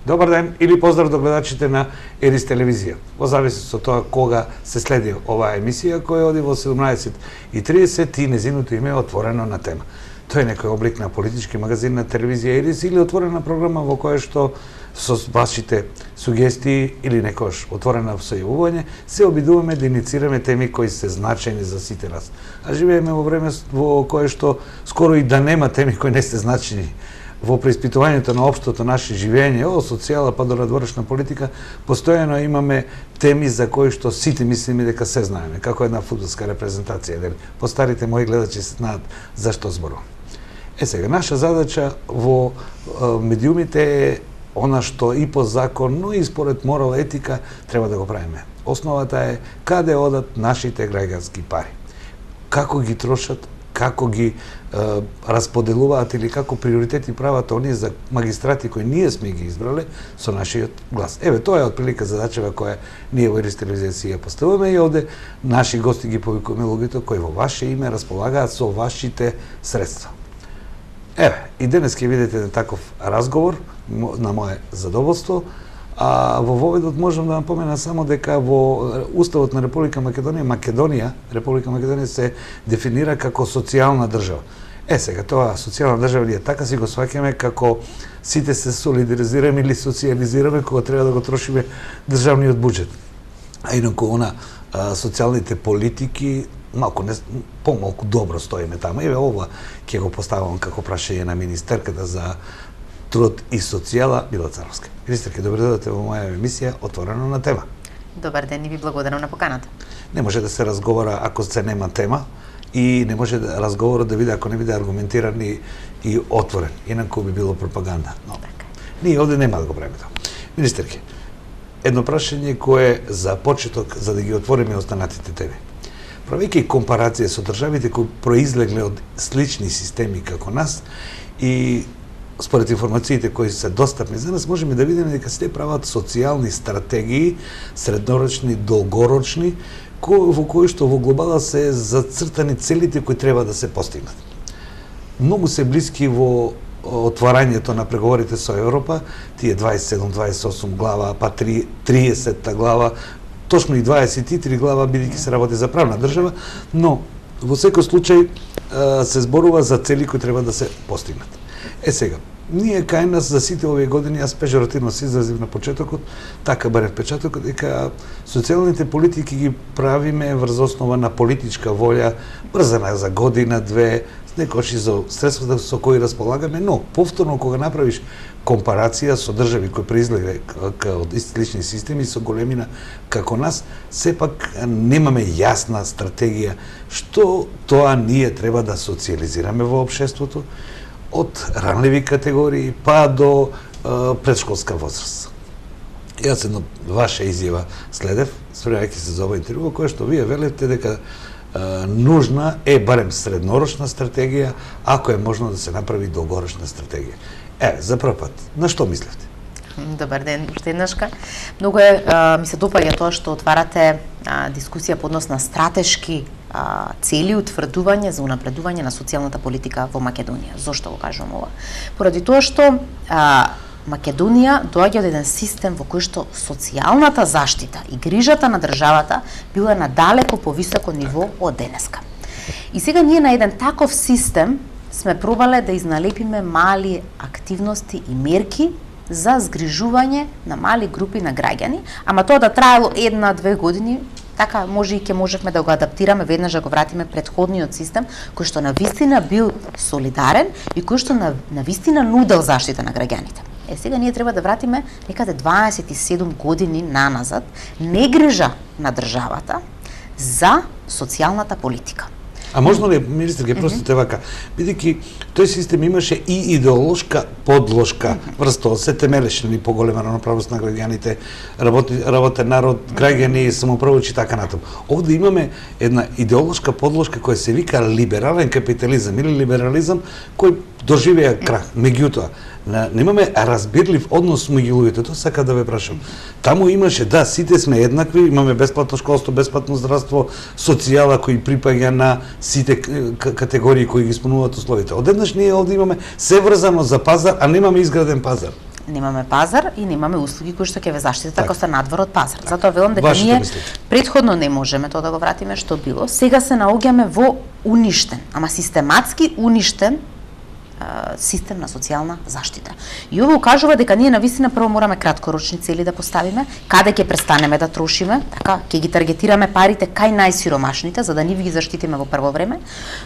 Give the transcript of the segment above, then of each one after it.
Добар ден или поздрав до гледачите на Ерис телевизија. Во зависност од тоа кога се следи оваа емисија, која оди во 17:30 и незиното име е отворено на тема. Тоа е некој облик на политички магазин на телевизија Ерис или отворена програма во која што со вашите сугестии или некош отворена сојавување се обидуваме да иницираме теми кои се значајни за сите нас. А живееме во време во кое што скоро и да нема теми кои не се значајни во преиспитувањето на општото наше живење, од социјала па до надворешна политика, постојано имаме теми за кои што сите мислиме дека се знаеме, како една фудбалска репрезентација, дали постарите мои гледачи се знаат за што зборувам. Сега, наша задача во медиумите е она што и по закон, но и според морал етика треба да го правиме. Основата е каде одат нашите граѓански пари, како ги трошат, како ги расподелуваат или како приоритети прават оние за магистрати кои ние сме ги избрале со нашиот глас. Еве, тоа е отприлика задачава која ние во Ерис телевизија си ја поставуваме и овде наши гости ги повикуваме луѓето кои во ваше име располагаат со вашите средства. Еве, и денес ќе видите на таков разговор на мое задоволство. А во воведот можам да напомена само дека во Уставот на Република Македонија, Република Македонија се дефинира како социјална држава. Сега, тоа социјална држава ние така си го сваќаме како сите се солидаризираме или социјализираме кога треба да го трошиме државниот буџет. А инаку социјалните политики помалку добро стоиме таму. Еве ова ќе го поставам како прашање на министерката за труд и социјала Мила Царовска. Министерке, добре дојдете во моја емисија Отворено на тема. Добар ден и ви благодарам на поканата. Не може да се разговара ако се нема тема и не може да разговорот да биде ако не биде аргументиран и отворен. Инаку би било пропаганда. Но ние овде нема да го правиме тоа. Министерке, едно прашање кое за почеток за да ги отвориме останатите теми. Правејќи компарација со државите кои произлегле од слични системи како нас и според информациите кои се достапни за нас, можеме да видиме дека сите прават социјални стратегии, среднорочни, долгорочни, во кои што во глобала се зацртани целите кои треба да се постигнат. Многу се блиски во отварањето на преговорите со Европа, тие 27-28 глава, па 30 глава, точно и 23 глава, бидејќи се работи за правна држава, но во секој случај се зборува за цели кои треба да се постигнат. Сега, ние кај нас за сите овие години, јас пежоративно се изразив на почетокот, така баре впечатокот, дека социјалните политики ги правиме врз основа на политичка волја, брзана за година, две, некојаш и за средствата со кои располагаме, но повторно кога направиш компарација со држави кои произлегле од слични системи со големина како нас, сепак немаме јасна стратегија што тоа ние треба да социјализираме во општеството, од ранливи категории па до предшколска возраст. Јас едно ваша изјава следев, спремајќи се за ова интервју, која што вие велите дека нужна е барем среднорочна стратегија, ако е можно да се направи долгорочна стратегија. За прв пат, на што мислевте? Добар ден, уште еднашка. Многу ми се допаѓа тоа што отварате дискусија по однос на стратешки цели утврдување за унапредување на социјалната политика во Македонија. Зошто го кажувам ова? Поради тоа што Македонија доаѓа од еден систем во кој што социјалната заштита и грижата на државата била на далеко повисоко ниво од денеска. И сега ние на еден таков систем сме пробале да изналепиме мали активности и мерки за згрижување на мали групи на граѓани, ама тоа да траело 1-2 години, така може и ќе можевме да го адаптираме, веднаш да го вратиме предходниот систем, кој што навистина бил солидарен и кој што навистина нудел заштита на граѓаните. Сега ние треба да вратиме некаде 27 години наназад негрижа на државата за социјалната политика. А можно ли, министр, ке простите вака, бидејќи тој систем имаше и идеолошка подложка врз тоа, се темелеше ни поголема равноправност на граѓаните, работен народ, граѓани, самоуправувајќи и така натаму. Овде имаме една идеолошка подложка која се вика либерален капитализам или либерализам кој доживеа крах. Меѓутоа, немаме разбирлив однос меѓу луѓето. Тоа сакам да ве прашам. Таму имаше, да, сите сме еднакви, имаме бесплатно школство, бесплатно здравство, социјала кој припаѓа на сите категории кои ги исполнуваат условите. Одеднаш ние овде имаме се врзано за пазар, а немаме изграден пазар. немаме пазар и немаме услуги кои што ќе ве заштитат Така. ако сте надвор од пазар. Затоа велам дека Вашето ние мислење. претходно не можеме тоа да го вратиме што било. Сега се наоѓаме во уништен, ама систематски уништен систем на социјална заштита. И ово укажува дека ние навистина прво мораме краткорочни цели да поставиме, каде ќе престанеме да трошиме, така ќе ги таргетираме парите кај најсиромашните за да нив ги заштитиме во прво време,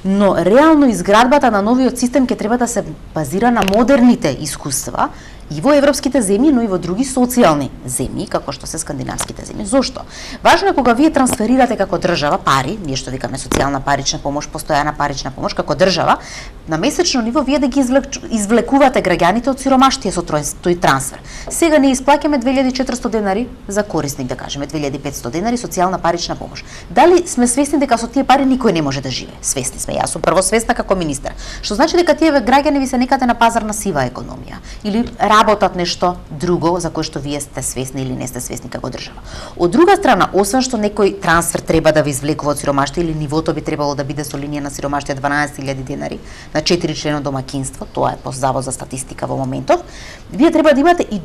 но реално изградбата на новиот систем ќе треба да се базира на модерните искуства и во европските земји, но и во други социјални земји, како што се скандинавските земји. Зошто? Важно е кога вие трансферирате како држава пари, ние што викаме социјална парична помош, постојана парична помош, како држава, на месечно ниво вие да ги извлекувате граѓаните од сиромаштија со тој трансфер. Сега не исплаќаме 2400 денари за корисник, да кажеме 2500 денари социјална парична помош. Дали сме свесни дека со тие пари никој не може да живее? Свесни сме. Јас сум прво свесна како министер. Што значи дека тие граѓани ви се некаде на пазар на сива економија или работат нешто друго за кое што вие сте свесни или не сте свесни како држава. Од друга страна, освен што некој трансфер треба да ви извлекува од сиромаштија или нивото би требало да биде со линија на сиромаштија 12.000 денари на 4 члено домаќинство, тоа е по Завод за статистика во моментов, вие треба да имате и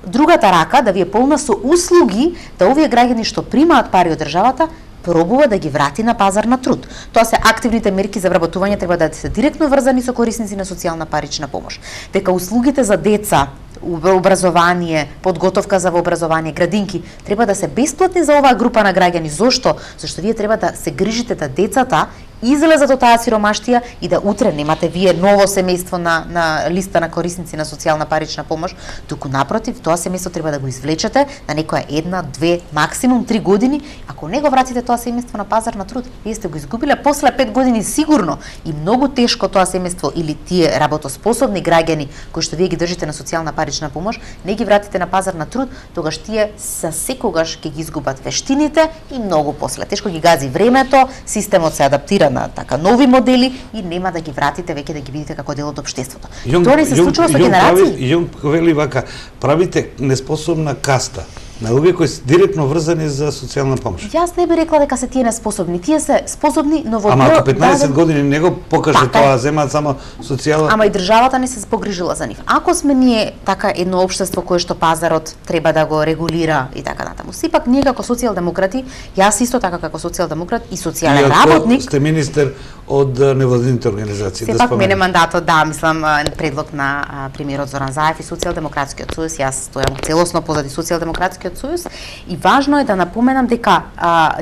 другата рака да ви е полна со услуги да овие граѓани што примаат пари од државата пробува да ги врати на пазар на труд. Тоа се активните мерки за вработување треба да се директно врзани со корисници на социјална парична помош. Дека услугите за деца, образование, подготовка за образование, градинки треба да се бесплатни за оваа група на граѓани. Зошто? Зашто вие треба да се грижите да децата излезат од таа сиромаштија и да утре немате вие ново семејство на листа на корисници на социјална парична помош, туку напротив, тоа семејство треба да го извлечете на некоја 1, 2, максимум 3 години. Ако не го вратите тоа семејство на пазар на труд, вие сте го изгубиле после 5 години сигурно и многу тешко тоа семејство или тие работоспособни граѓани кои што вие ги држите на социјална парична помош, не ги вратите на пазар на труд, тогаш тие за секогаш ќе ги изгубат вештините и многу после. Тешко ги гази времето, системот се адаптира на така нови модели и нема да ги вратите веќе да ги видите како дел од општеството. Тоа не се случува со генерации. Јунг вели вака, правите неспособна каста на луѓе кои се директно врзани за социјална помош. Јас не би рекла дека се тие неспособни. Тие се способни, но во Ама ако 15 години не го покаже тоа, земаат само социјала. Ама и државата не се погрижила за нив. Ако сме ние така едно општество кое што пазарот треба да го регулира и така натаму. Сепак ние како социјалдемократи, јас исто така како социјалдемократ и социјален работник, сте министер од невладините организации, сепак мене мандатот, да, мислам предлог на премиерот Зоран Заев и Социјалдемократскиот сојуз, јас стојам целосно позади Социјалдемократскиот сојуз и важно е да напоменам дека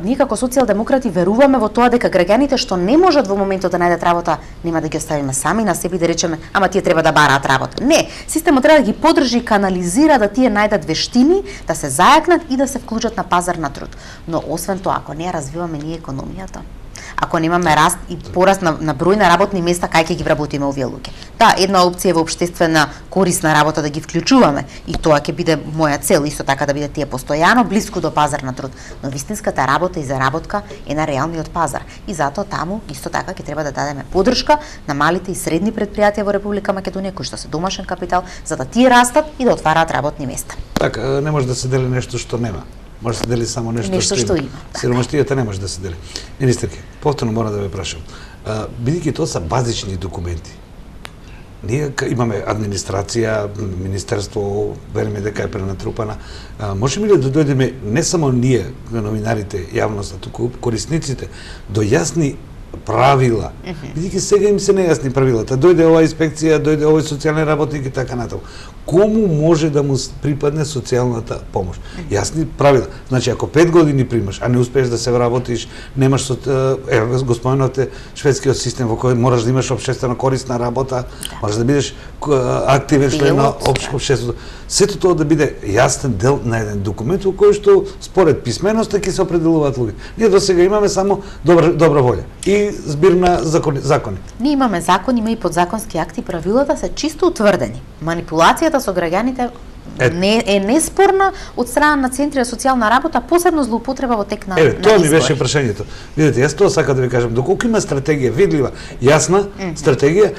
ние како социјалдемократи веруваме во тоа дека граѓаните што не можат во моментот да најдат работа, нема да ги оставиме сами на себе и да речеме, ама тие треба да бараат работа. Не, системот треба да ги подржи и канализира да тие најдат вештини, да се зајакнат и да се вклучат на пазар на труд. Но освен тоа, ако не ја развиваме ние економијата, ако немаме раст и пораст на број на работни места, кај ќе ги вработиме овие луѓе. Да, една опција е во општествена корисна работа да ги вклучуваме и тоа ќе биде моја цел, исто така да биде тие постојано блиску до пазар на труд. Но вистинската работа и заработка е на реалниот пазар. И затоа таму исто така ќе треба да дадеме поддршка на малите и средни предпријатија во Република Македонија кои што се домашен капитал за да тие растат и да отвараат работни места. Така, не може да се дели нешто што нема. Може да се дели само нешто што има. Сиромаштијата не може да се дели. Министерке, повторно мора да ве прашам. Бидејќи тоа се базични документи, ние имаме администрација, министерство, вериме дека е пренатрупана. Можеме ли да дојдеме не само ние, новинарите, јавноста, туку корисниците, до јасни правила? Бидејќи сега им се нејасни правилата. Дојде оваа инспекција, дојде овој социјален работник и така натаму. Кому може да му припадне социјалната помош? Јасни правила. Значи, ако 5 години примаш, а не успееш да се вработиш, немаш го споменавте шведскиот систем во кој мораш да имаш општествено корисна работа, можеш да бидеш активен член на општеството. Сето тоа да биде јасен дел на еден документ во кој што според писменоста ќе се определуваат луѓе. Ние до сега имаме само добра волја и збир на закони. Ние имаме закон, има и подзаконски акти, правилата се чисто утврдени. Манипулацијата со граѓаните е неспорна од страна на центри за социјална работа, посебно злоупотреба во тек на тоа ми беше прашањето. Видете, јас тоа сакам да ви кажам, доколку има стратегија видлива, јасна стратегија,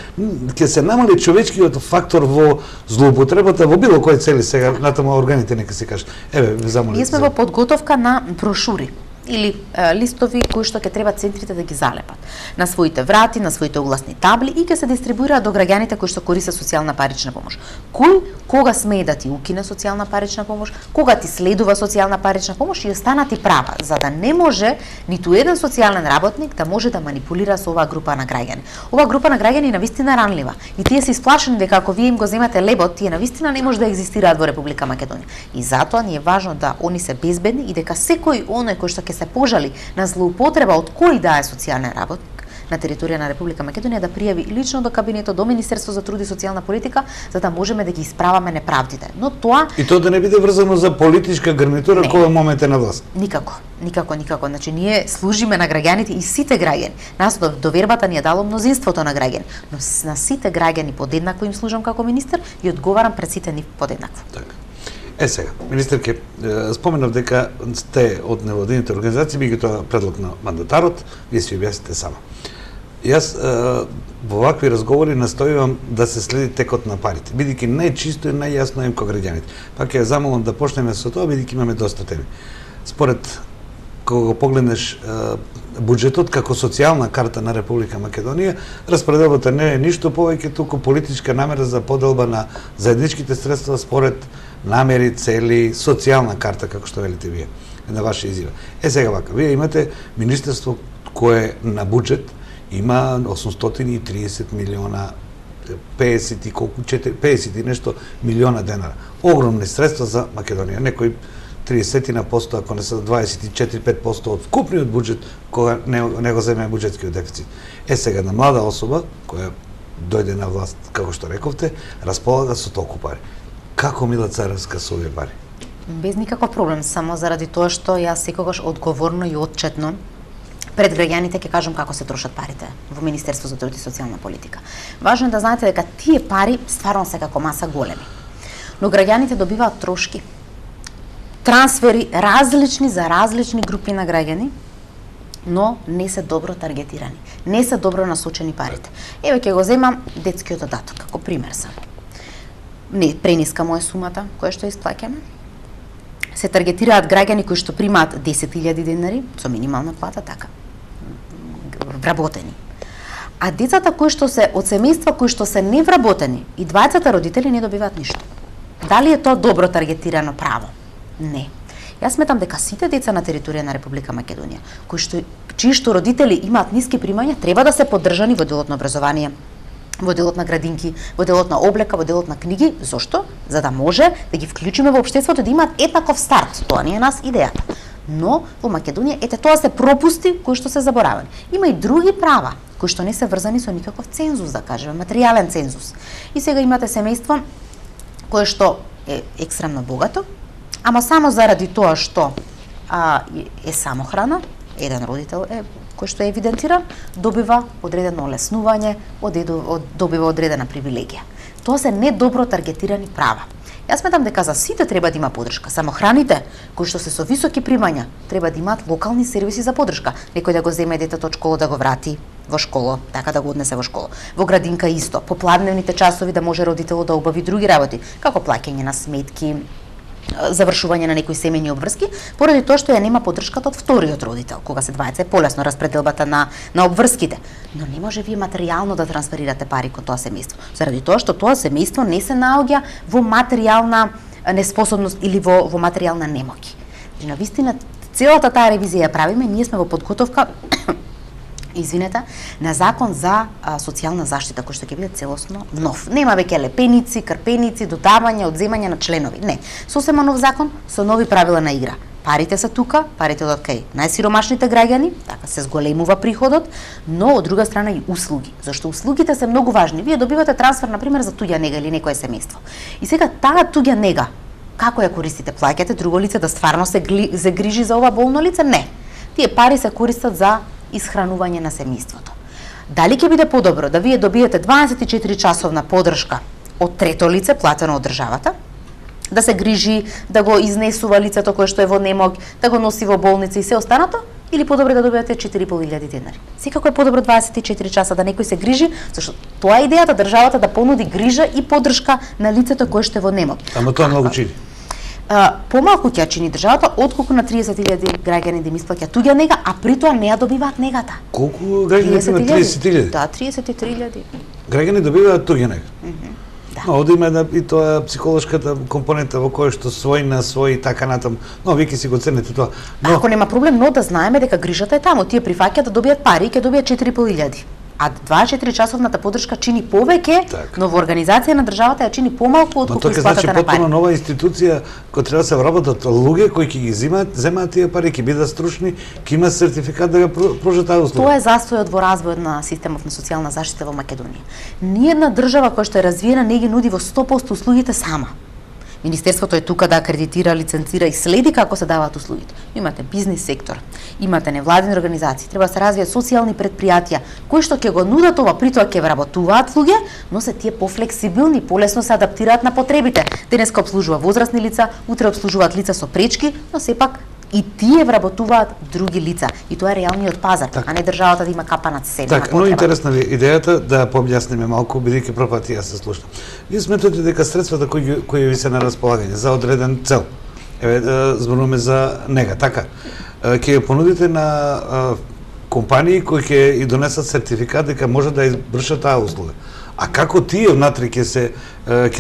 ќе се намали човечкиот фактор во злоупотребата во било кој цели сега, натаму органите нека се кажат. Еве, замолам. Ние сме во подготовка на брошури или листови кои што ќе треба центрите да ги залепат на своите врати, на своите огласни табли и ќе се дистрибуираат до граѓаните кои што користат социјална парична помош. Кој кога смее да ти укине социјална парична помош, кога ти следува социјална парична помош и останати права, за да не може ниту еден социјален работник да може да манипулира со оваа група на граѓани. Оваа група на граѓани е навистина ранлива и тие се исплашени дека ако вие им го земате лебот, тие навистина не може да екзистираат во Република Македонија. И затоа ни е важно да они се безбедни и дека секој оној кој што ќе се пожали на злоупотреба од кој да е социјален работник на територија на Република Македонија да пријави лично до кабинетот, до Министерство за труд и социјална политика, за да можеме да ги исправаме неправдите. Но тоа и тоа да не биде врзано за политичка гарнитура која момент е на власт. Никако. Значи ние служиме на граѓаните и сите граѓани. Нас довербата ни е дало мнозинството на граѓани, но на сите граѓани подеднакво им служам како министер и одговарам пред сите нив подеднакво. Така. Сега, министерке, споменав дека сте од невладините организации, би ги тоа предлог на мандатарот, вие си објасните сама. Јас во вакви разговори настојувам да се следи текот на парите, бидејќи најчисто и најјасно им кога граѓаните. Пак ја замолам да почнеме со тоа, бидејќи имаме доста теми. Според кога го погледнеш буџетот како социјална карта на Република Македонија, распределбата не е ништо повеќе туку политичка намера за поделба на заедничките средства според намери, цели, социјална карта, како што велите вие, на ваша изјава. Сега вака, вие имате министерство кое на буџет има 830 милиона, 50 и нешто милиона денара. Огромни средства за Македонија. Некои 30%, ако не се 24-5% од вкупниот буџет, кога не го земе буџетскиот дефицит. Сега на млада особа, која дојде на власт, како што рековте, располага со толку пари. Како Мила Царевска со овие пари? Без никаков проблем, само заради тоа што јас секогаш одговорно и отчетно пред граѓаните ќе кажам како се трошат парите во Министерство за труд и социјална политика. Важно е да знаете дека тие пари стварно се како маса големи. Но граѓаните добиваат трошки, трансфери различни за различни групи на граѓани, но не се добро таргетирани, не се добро насочени парите. Еве ќе го земам детскиот додаток како пример само. Не прениска му е сумата која што исплаќаме. Се таргетираат граѓани кои што примаат 10.000 денари со минимална плата, така вработени. А децата кои што се од семејства кои што се невработени и двајцата родители не добиваат ништо. Дали е тоа добро таргетирано право? Не. Јас сметам дека сите деца на територија на Република Македонија, чии што родители имаат ниски примања, треба да се поддржани во делот на образование, во делот на градинки, во делот на облека, во делот на книги. Зошто? За да може да ги вклучиме во општеството, да имаат еднаков старт. Тоа не е нас идејата. Но во Македонија тоа се пропусти кои што се заборавани. Има и други права кои што не се врзани со никаков цензус, да кажеме, материјален цензус. И сега имате семејство кое што е екстремно богато, ама само заради тоа што е самохрана, еден родител е кој што е евидентиран, добива одредено олеснување, добива одредена привилегија. Тоа се недобро таргетирани права. Јас сметам дека за сите треба да има поддршка. Самохраните, кои што се со високи примања, треба да имаат локални сервиси за поддршка. Некој да го земе детето од школа да го врати во школа, така да го однесе во школа. Во градинка исто, по пладневните часови да може родителот да обави други работи, како плаќање на сметки, завршување на некои семејни обврски, поради тоа што ја нема поддршката од вториот родител. Кога се двајца е полесно распределбата на обврските, но не може вие материјално да трансферирате пари кон тоа семејство, заради тоа што тоа семејство не се наоѓа во материјална неспособност или во материјална немоќ. На вистина целата таа ревизија ја правиме, ние сме во подготовка на закон за социјална заштита, кој што ќе биде целосно нов. Нема веќе лепеници, крпеници, додавање, одземање на членови. Не. Сосема нов закон со нови правила на игра. Парите се тука, парите од кај најсиромашните граѓани, така се зголемува приходот, но од друга страна и услуги, зашто услугите се многу важни. Вие добивате трансфер на пример за туѓа нега или некое семејство. И сега таа туѓа нега, како ја користите? Плаќате друго лице да стварно се грижи за ова болно лице? Не. Тие пари се користат за исхранување на семејството. Дали ќе биде подобро да вие добиете 24 часовна поддршка од трето лице платено од државата, да се грижи, да го изнесува лицето кое што е во немоќ, да го носи во болница и се останато, или подобро да добиете 4.500 денари? Секако е подобро 24 часа да некој се грижи, зашто тоа е идејата државата да понуди грижа и поддршка на лицето кое што е во немоќ. Ама тоа многу чини. помалку ќе чини државата отколку на 30.000 граѓани да им исплаќа туѓа нега, а при тоа не ја добиваат негата. Колку граѓани има? 30.000? Да, 33.000. Граѓани добиваат туѓа нега. Да. Но овде има и тоа психолошката компонента во која што свој на свој така натам. Но вие ќе си го цените тоа. Но Ако нема проблем, но да знаеме дека грижата е таму, тие прифаќаат да добијат пари и ќе добијат 4.500. А 24 часовната поддршка чини повеќе, Так. но во организација на државата ја чини помалку Но отколку тоа ќе значи исплатата на пари. потpuno нова институција која треба да се вработат луѓе кои ќе ги земаат тие пари, ќе бидат стручни, ќе имаат сертификат да ја пружат таа услуга. Тоа е застојот во развојот на системот на социјална заштита во Македонија. Ниедна држава која што е развиена не ги нуди во 100% услугите сама. Министерството е тука да акредитира, лиценцира и следи како се даваат услугите. Имате бизнис сектор, имате невладини организации, треба да се развијат социјални предпријатија кои што ќе го нудат ова, при тоа ќе вработуваат луѓе, но се тие пофлексибилни, полесно се адаптираат на потребите. Денеска обслужува возрастни лица, утре обслужуваат лица со пречки, но сепак и тие вработуваат други лица. И тоа е реалниот пазар, а не државата да има капанац се. Така, но интересна ви идејата да пообјасниме малку, бидејќи прв пат ја се слушнам. Вие сметате дека средствата кои ви се на располагање за одреден цел, зборуваме за нега, така, ќе ја понудите на компании кои ќе и донесат сертификат дека може да извршат таа услуга. А како тие внатре ќе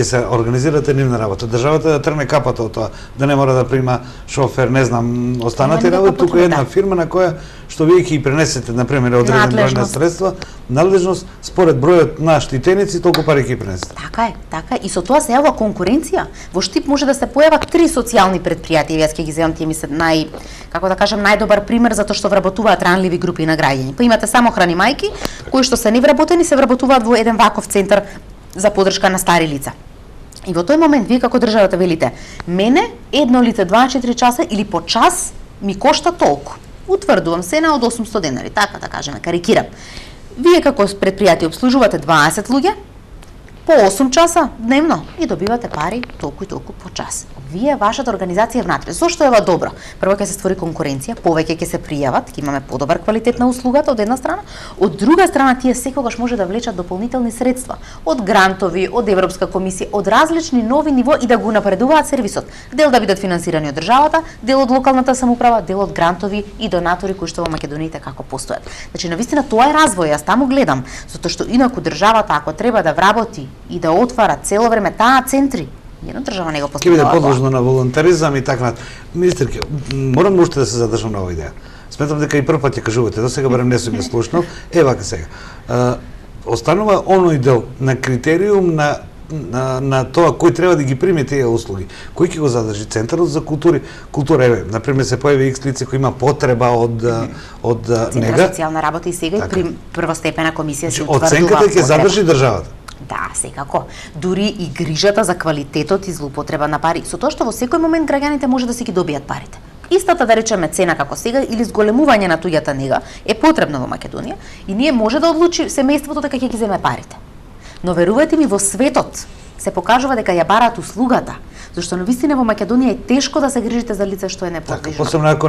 се организирате нивна работа? Државата да трне капата од тоа, да не мора да прима шофер, не знам, останати работи, туку една фирма на која што вие ќе пренесете, на пример, одреден број на средства, надлежност според бројот на штитеници, толку пари ќе пренесете. Така е. И со тоа се јавува конкуренција. Во Штип може да се појават 3 социјални предпријатија, јас ќе ги земам тие како да кажам, најдобар пример затоа што вработуваат ранливи групи на граѓани. Па имате самохрани мајки кои што се невработени, се вработуваат во еден ваков центар за поддршка на стари лица. И во тој момент вие како државата велите, мене едно лице 24 часа или по час ми кошта толку. Утврдувам цена од 800 денари, така да кажеме, карикирам. Вие како предпријатие обслужувате 20 луѓе по 8 часа дневно и добивате пари толку и толку по час. Вие, вашата организација внатре. Зошто е ова добро? Прво ќе се створи конкуренција, повеќе ќе се пријават, ќе имаме подобар квалитет на услугата од една страна, од друга страна тие секогаш може да влечат дополнителни средства од грантови, од Европска комисија, од различни нови ниво и да го напредуваат сервисот. Дел да бидат финансирани од државата, дел од локалната самоуправа, дел од грантови и донатори кои што во Македонијата како постојат. Значи навистина тоа е развој, јас таму гледам, затоа што инаку државата ако треба да вработи и да отвара цело време таа центри, една држава не го Ќе поставува. биде подложно на волонтеризам и така натаму. Министерке, морам уште да се задржам на оваа идеја. Сметам дека и прв пат ја кажувате, до сега барем не сум ја слушнал. Вака сега. Останува оној дел на критериум на тоа кој треба да ги приме тие услуги. Кој ќе го задржи центарот за култура, на пример се појави X лице кој има потреба од нега. Социјална работа и сега и првостепена комисија се утврдува. Оценката ќе задржи државата. Да, секако. Дури и грижата за квалитетот и злоупотреба на пари, со тоа што во секој момент граѓаните може да си ги добијат парите. Истата, да речеме, цена како сега или зголемување на туѓата нега е потребна во Македонија и ние може да одлучи семејството дека ќе ги земе парите. Но верувајте ми, во светот се покажува дека ја бараат услугата, зашто навистина во Македонија е тешко да се грижите за лице што е неподвижно. Така, посебно ако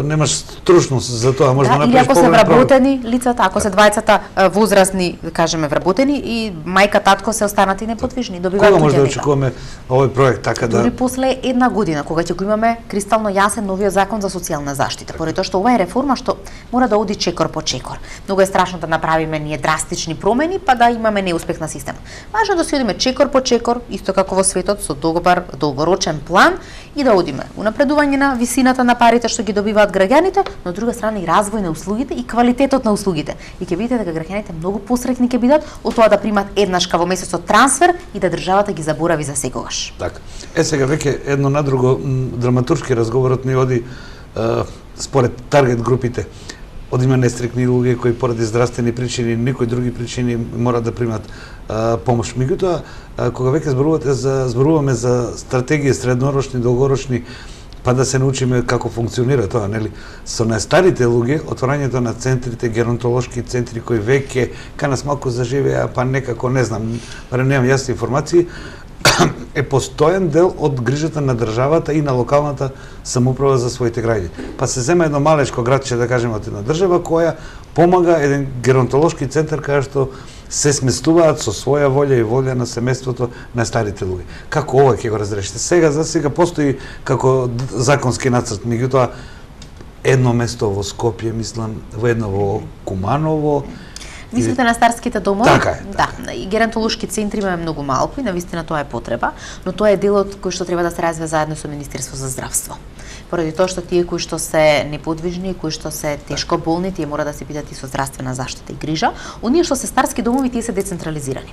немаш стручност за тоа, може да направиш или ако се вработени лицата, ако се двајцата возрастни, да кажеме, вработени и мајка, татко се останати неподвижни, добиваат. Кога може да очекуваме овој проект така да? Дури после една година, кога ќе го имаме кристално јасен новиот закон за социјална заштита, поради тоа што ова е реформа што мора да оди чекор по чекор. Многу е страшно да направиме ние драстични промени па да имаме неуспех на системот. Важно да си одиме чекор по чекор, исто како во светот, со долгорочен план и да одиме унапредување на висината на парите што ги добиваат граѓаните, но од друга страна и развој на услугите и квалитетот на услугите. И ќе видите дека граѓаните многу посреќни ќе бидат од тоа да примат еднашка во месецот трансфер и да државата ги заборави за секогаш. Така. Сега веќе едно на друго драматуршки разговорот ни оди според таргет групите. Одиме нестрикни луѓе кои поради здравствени причини, никои други причини мора да примат помош. Меѓутоа, кога веќе зборуваме за стратегии среднорочни, долгорочни, па да се научиме како функционира тоа, нели? Со најстарите луѓе, отворањето на центрите, геронтолошки центри кои веќе кај нас малку заживеа, па некако не знам, барем немам јасни информации, е постојан дел од грижата на државата и на локалната самоуправа за своите граѓани. Па се зема едно малечко градче, да кажеме, од една држава која помага еден геронтолошки центар кај што се сместуваат со своја волја и волја на семејството на старите луѓе. Како ова ќе го разрешите? Сега за сега постои како законски нацрт, меѓутоа едно место во Скопје, мислам, во едно во Куманово. Мислите на старските домови? Така е. Да, и геронтолошки центри имаме многу малку и навистина тоа е потреба, но тоа е делот кој што треба да се развие заедно со Министерство за здравство. Поради тоа што тие кои што се неподвижни, кои што се тешко болни, тие мора да се бидат и со здравствена заштита и грижа. Оние што се старски домови, тие се децентрализирани.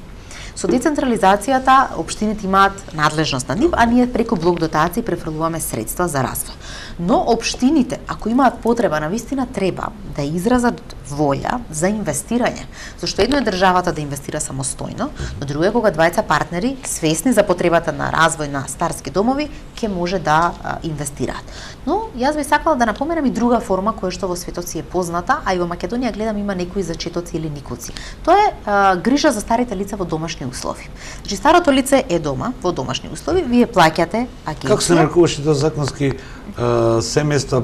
Со децентрализацијата општините имаат надлежност на нив, а ние преку блок дотации префрлуваме средства за развој. Но општините, ако имаат потреба, навистина треба да изразат волја за инвестирање. Зашто едно е државата да инвестира самостојно, но друго е кога двајца партнери, свесни за потребата на развој на старски домови, ќе може да инвестираат. Но јас би сакала да напоменам и друга форма која што во светот си е позната, а и во Македонија гледам има некои зачетоци или никоци. Тоа е грижа за старите лица во домашни услови. Значи старото лице е дома во домашни услови, вие плаќате агенција. Како се нарекуваше тоа законски семејства,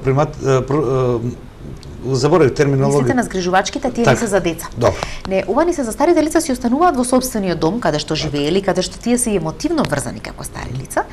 заборав терминологија. Мислите на згрижувачките, тие не се за деца. Добро. Не, ова ни се за старите лица си остануваат во сопствениот дом каде што живеели, каде што тие се емотивно врзани како стари лица,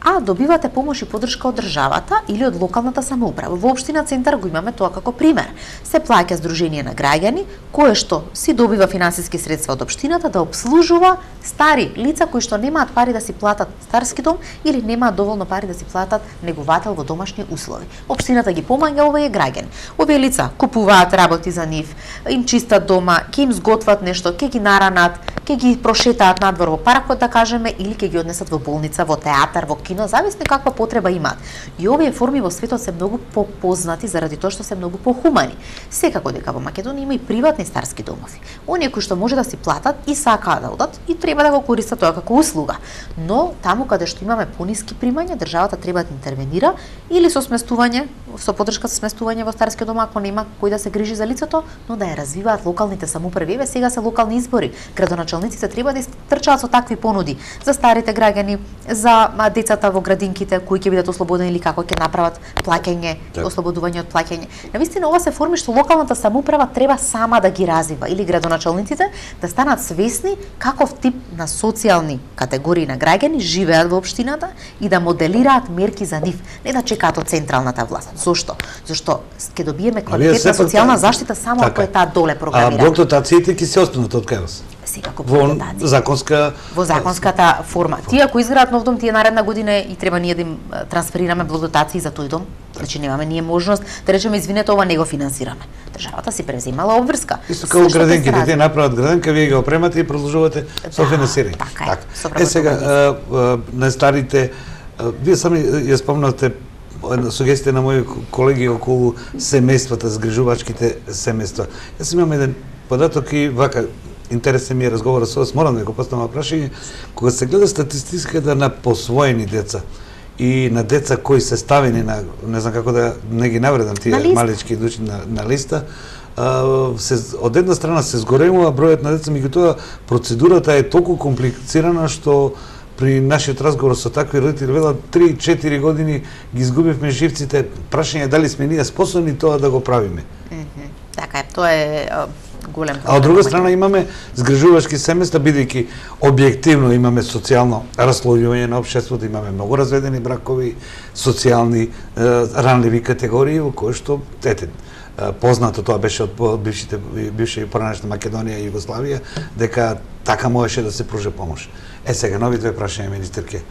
а добивате помош и поддршка од државата или од локалната самоуправа. Во општина Центар го имаме тоа како пример. Се плаќа Сдружение на граѓани кое што си добива финансиски средства од општината да обслужува стари лица кои што немаат пари да си платат старски дом или немаат доволно пари да си платат неговател во домашни услови. Општината ги помага овие граѓани. Овие лица купуваат работи за нив, им чистат дома, ќе им сготват нешто, ќе ги наранат, ќе ги прошетаат надвор во паркот да кажеме или ќе ги однесат во болница, во театар, во кино, зависно каква потреба имаат. И овие форми во светот се многу попознати заради тоа што се многу похумани. Секако дека во Македонија има и приватни старски домови. Оние кои што може да си платат и сакаат да одат и треба да го користат тоа како услуга. Но таму каде што имаме пониски примања, државата треба да интервенира или со сместување, со поддршка со сместување во старски дом ако нема кој да се грижи за лицето, но да ја развиваат локалните самоуправи. Еве сега се локални избори. Градоначалниците треба да трчаат со такви понуди за старите граѓани, за децата во градинките кои ќе бидат ослободени или како ќе направат плаќање, ослободување од плаќање. Навистина ова се форми што локалната самоуправа треба сама да ги развива или градоначалниците да станат свесни каков тип на социјални категории на граѓани живеат во општината и да моделираат мерки за нив, не да чекаат од централната власт. Зошто? Зашто ќе добиеме квалитетна социјална заштита само ако е таа доле програмирана. А блок дотациите ќе се останат од кај вас? Секако во законската форма. Тие ако изградат нов дом, тие наредна година и треба ние да им трансферираме блок дотации за тој дом. Значи немаме ние можност да речеме извинете ова не го финансираме. Државата си превземала обврска. Исто како градинките, тие направат градинка, вие ги опремате и продолжувате со финансирање. Така е. Сега на старите вие сами ја спомнавте сугестија на мои колеги околу семејствата, згрижувачките семејства. Јас имам еден податок и вака интересен ми е разговорот со вас, морам да го поставам прашање, кога се гледа статистиката на посвоени деца и на деца кои се ставени на, не знам како да не ги навредам тие малички дучи на листа, од една страна се зголемува бројот на деца, меѓутоа процедурата е толку комплицирана што при нашиот разговор со такви родители велат 3-4 години ги изгубивме живците, прашање дали сме ние способни тоа да го правиме. Така е, тоа е голем проблем. А од друга страна имаме згрижувачки семејства, бидејќи објективно имаме социјално раслојување на општеството, имаме многу разведени бракови, социјални ранливи категории во кои што познато тоа беше од бивша и поранешна Македонија и Југославија, дека така можеше да се пружи помош. Сега нови две прашања, министерке.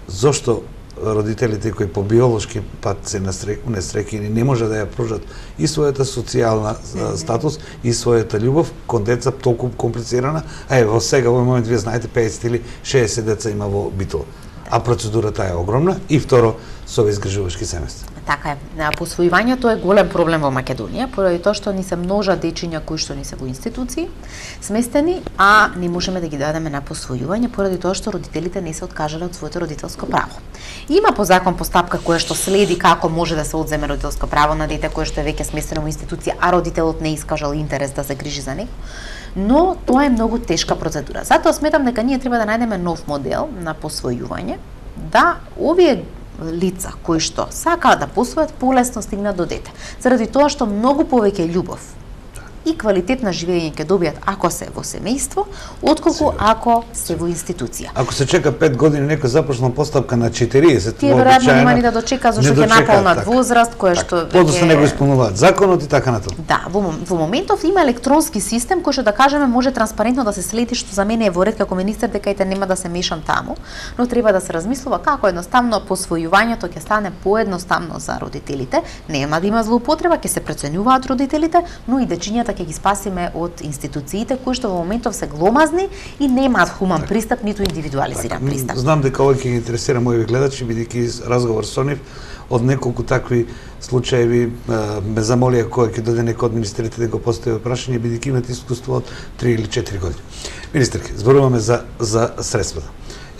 Зошто родителите кои по биолошки пат се несреќени не може да ја пружат и својата социјална статус и својата љубов кон деца толку комплицирана, а ево сега во момент вие знаете 50 или 60 деца има во битола. А процедурата е огромна и второ со овие згрижувачки семејства. Така е. Посвојувањето е голем проблем во Македонија, поради тоа што ни се множа дечиња кои што ни се во институции сместени, а не можеме да ги дадеме на посвојување поради тоа што родителите не се откажале од своето родителско право. Има по закон постапка која што следи како може да се одземе родителско право на дете кое што е веќе сместено во институција, а родителот не искажал интерес да се грижи за него. Но тоа е многу тешка процедура. Затоа сметам дека ние треба да најдеме нов модел на посвојување, да овие лица кои што сакаат да посвојат полесно стигнат до дете. Заради тоа што многу повеќе љубов и квалитет на живење ќе добијат ако се во семејство, отколку ако се во институција. Ако се чека 5 години некој започнал постапка на 40, тие веројатно нема ни да дочека зашто ќе наполнат возраст која што подоцна не го исполнуваат законот и така натаму. Да, во моментов има електронски систем кој што да кажеме може транспарентно да се следи, што за мене е во ред како министер дека ете нема да се мешам таму, но треба да се размислува како едноставно посвојувањето ќе стане поедноставно за родителите, нема да има злоупотреба, ќе се преценуваат родителите, но и дечињата ќе ги спасиме од институциите кои што во моментов се гломазни и немаат хуман пристап ниту индивидуализиран пристап. Знам дека ова ќе ги интересира моите гледачи бидејќи разговор со нив од неколку такви случаеви ме замолија кој ќе дојде некој од министрите да го постави прашање бидејќи имат искуство од 3 или 4 години. Министерке, зборуваме за средствата.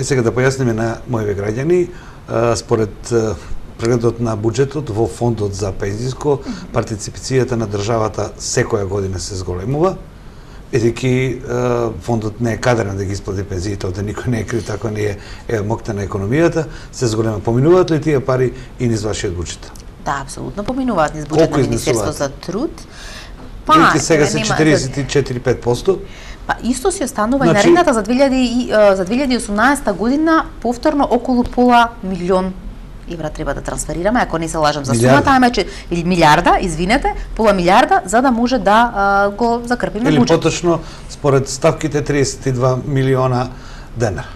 Сега да појасниме на моите граѓани, според прегледот на буџетот во фондот за пензиско, партиципацијата на државата секоја година се зголемува, бидејќи фондот не е кадрен да ги исплати пензиите, овде никој не е крив, така не е мокта на економијата, се зголема. Поминуваат ли тие пари и низ вашиот буџет? Да, апсолутно поминуваат низ буџет на Министерство за труд. Па, сега се 44-5%. Па исто си останува и наредната за 2018 година повторно околу пола милион евра треба да трансферираме, ако не се лажам за сумата, или милиарда, извинете, пола милиарда, за да може да го закрпиме буџет. Или поточно, според ставките 32 милиона денара.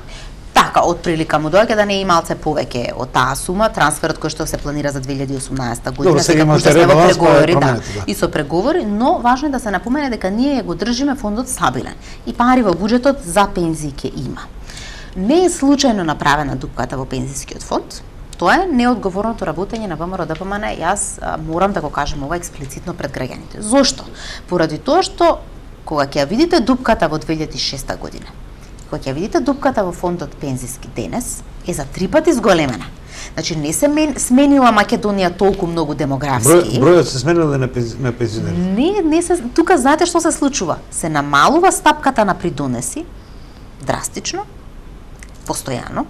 Така, од прилика му доаѓа да не е малце повеќе од таа сума, трансферот кој што се планира за 2018 година. Добро, сега имате ребаланс, да, и со преговори, но важно е да се напомене дека ние го држиме фондот стабилен и пари во буџетот за пензии ќе има. Не е случајно направена дупката во пензискиот фонд. Тоа е неодговорното работење на ВМРО-ДПМН. Јас морам да го кажам ова експлицитно пред граѓаните. Зошто? Поради тоа што кога ќе ја видите дупката во 2006 година, кога ќе видите дупката во фондот пензиски денес, е за 3 пати зголемена. Значи не се сменила Македонија толку многу демографски. Бројот се сменил на пензионери? Не се, тука знаете што се случува? Се намалува стапката на придонеси драстично, постојано,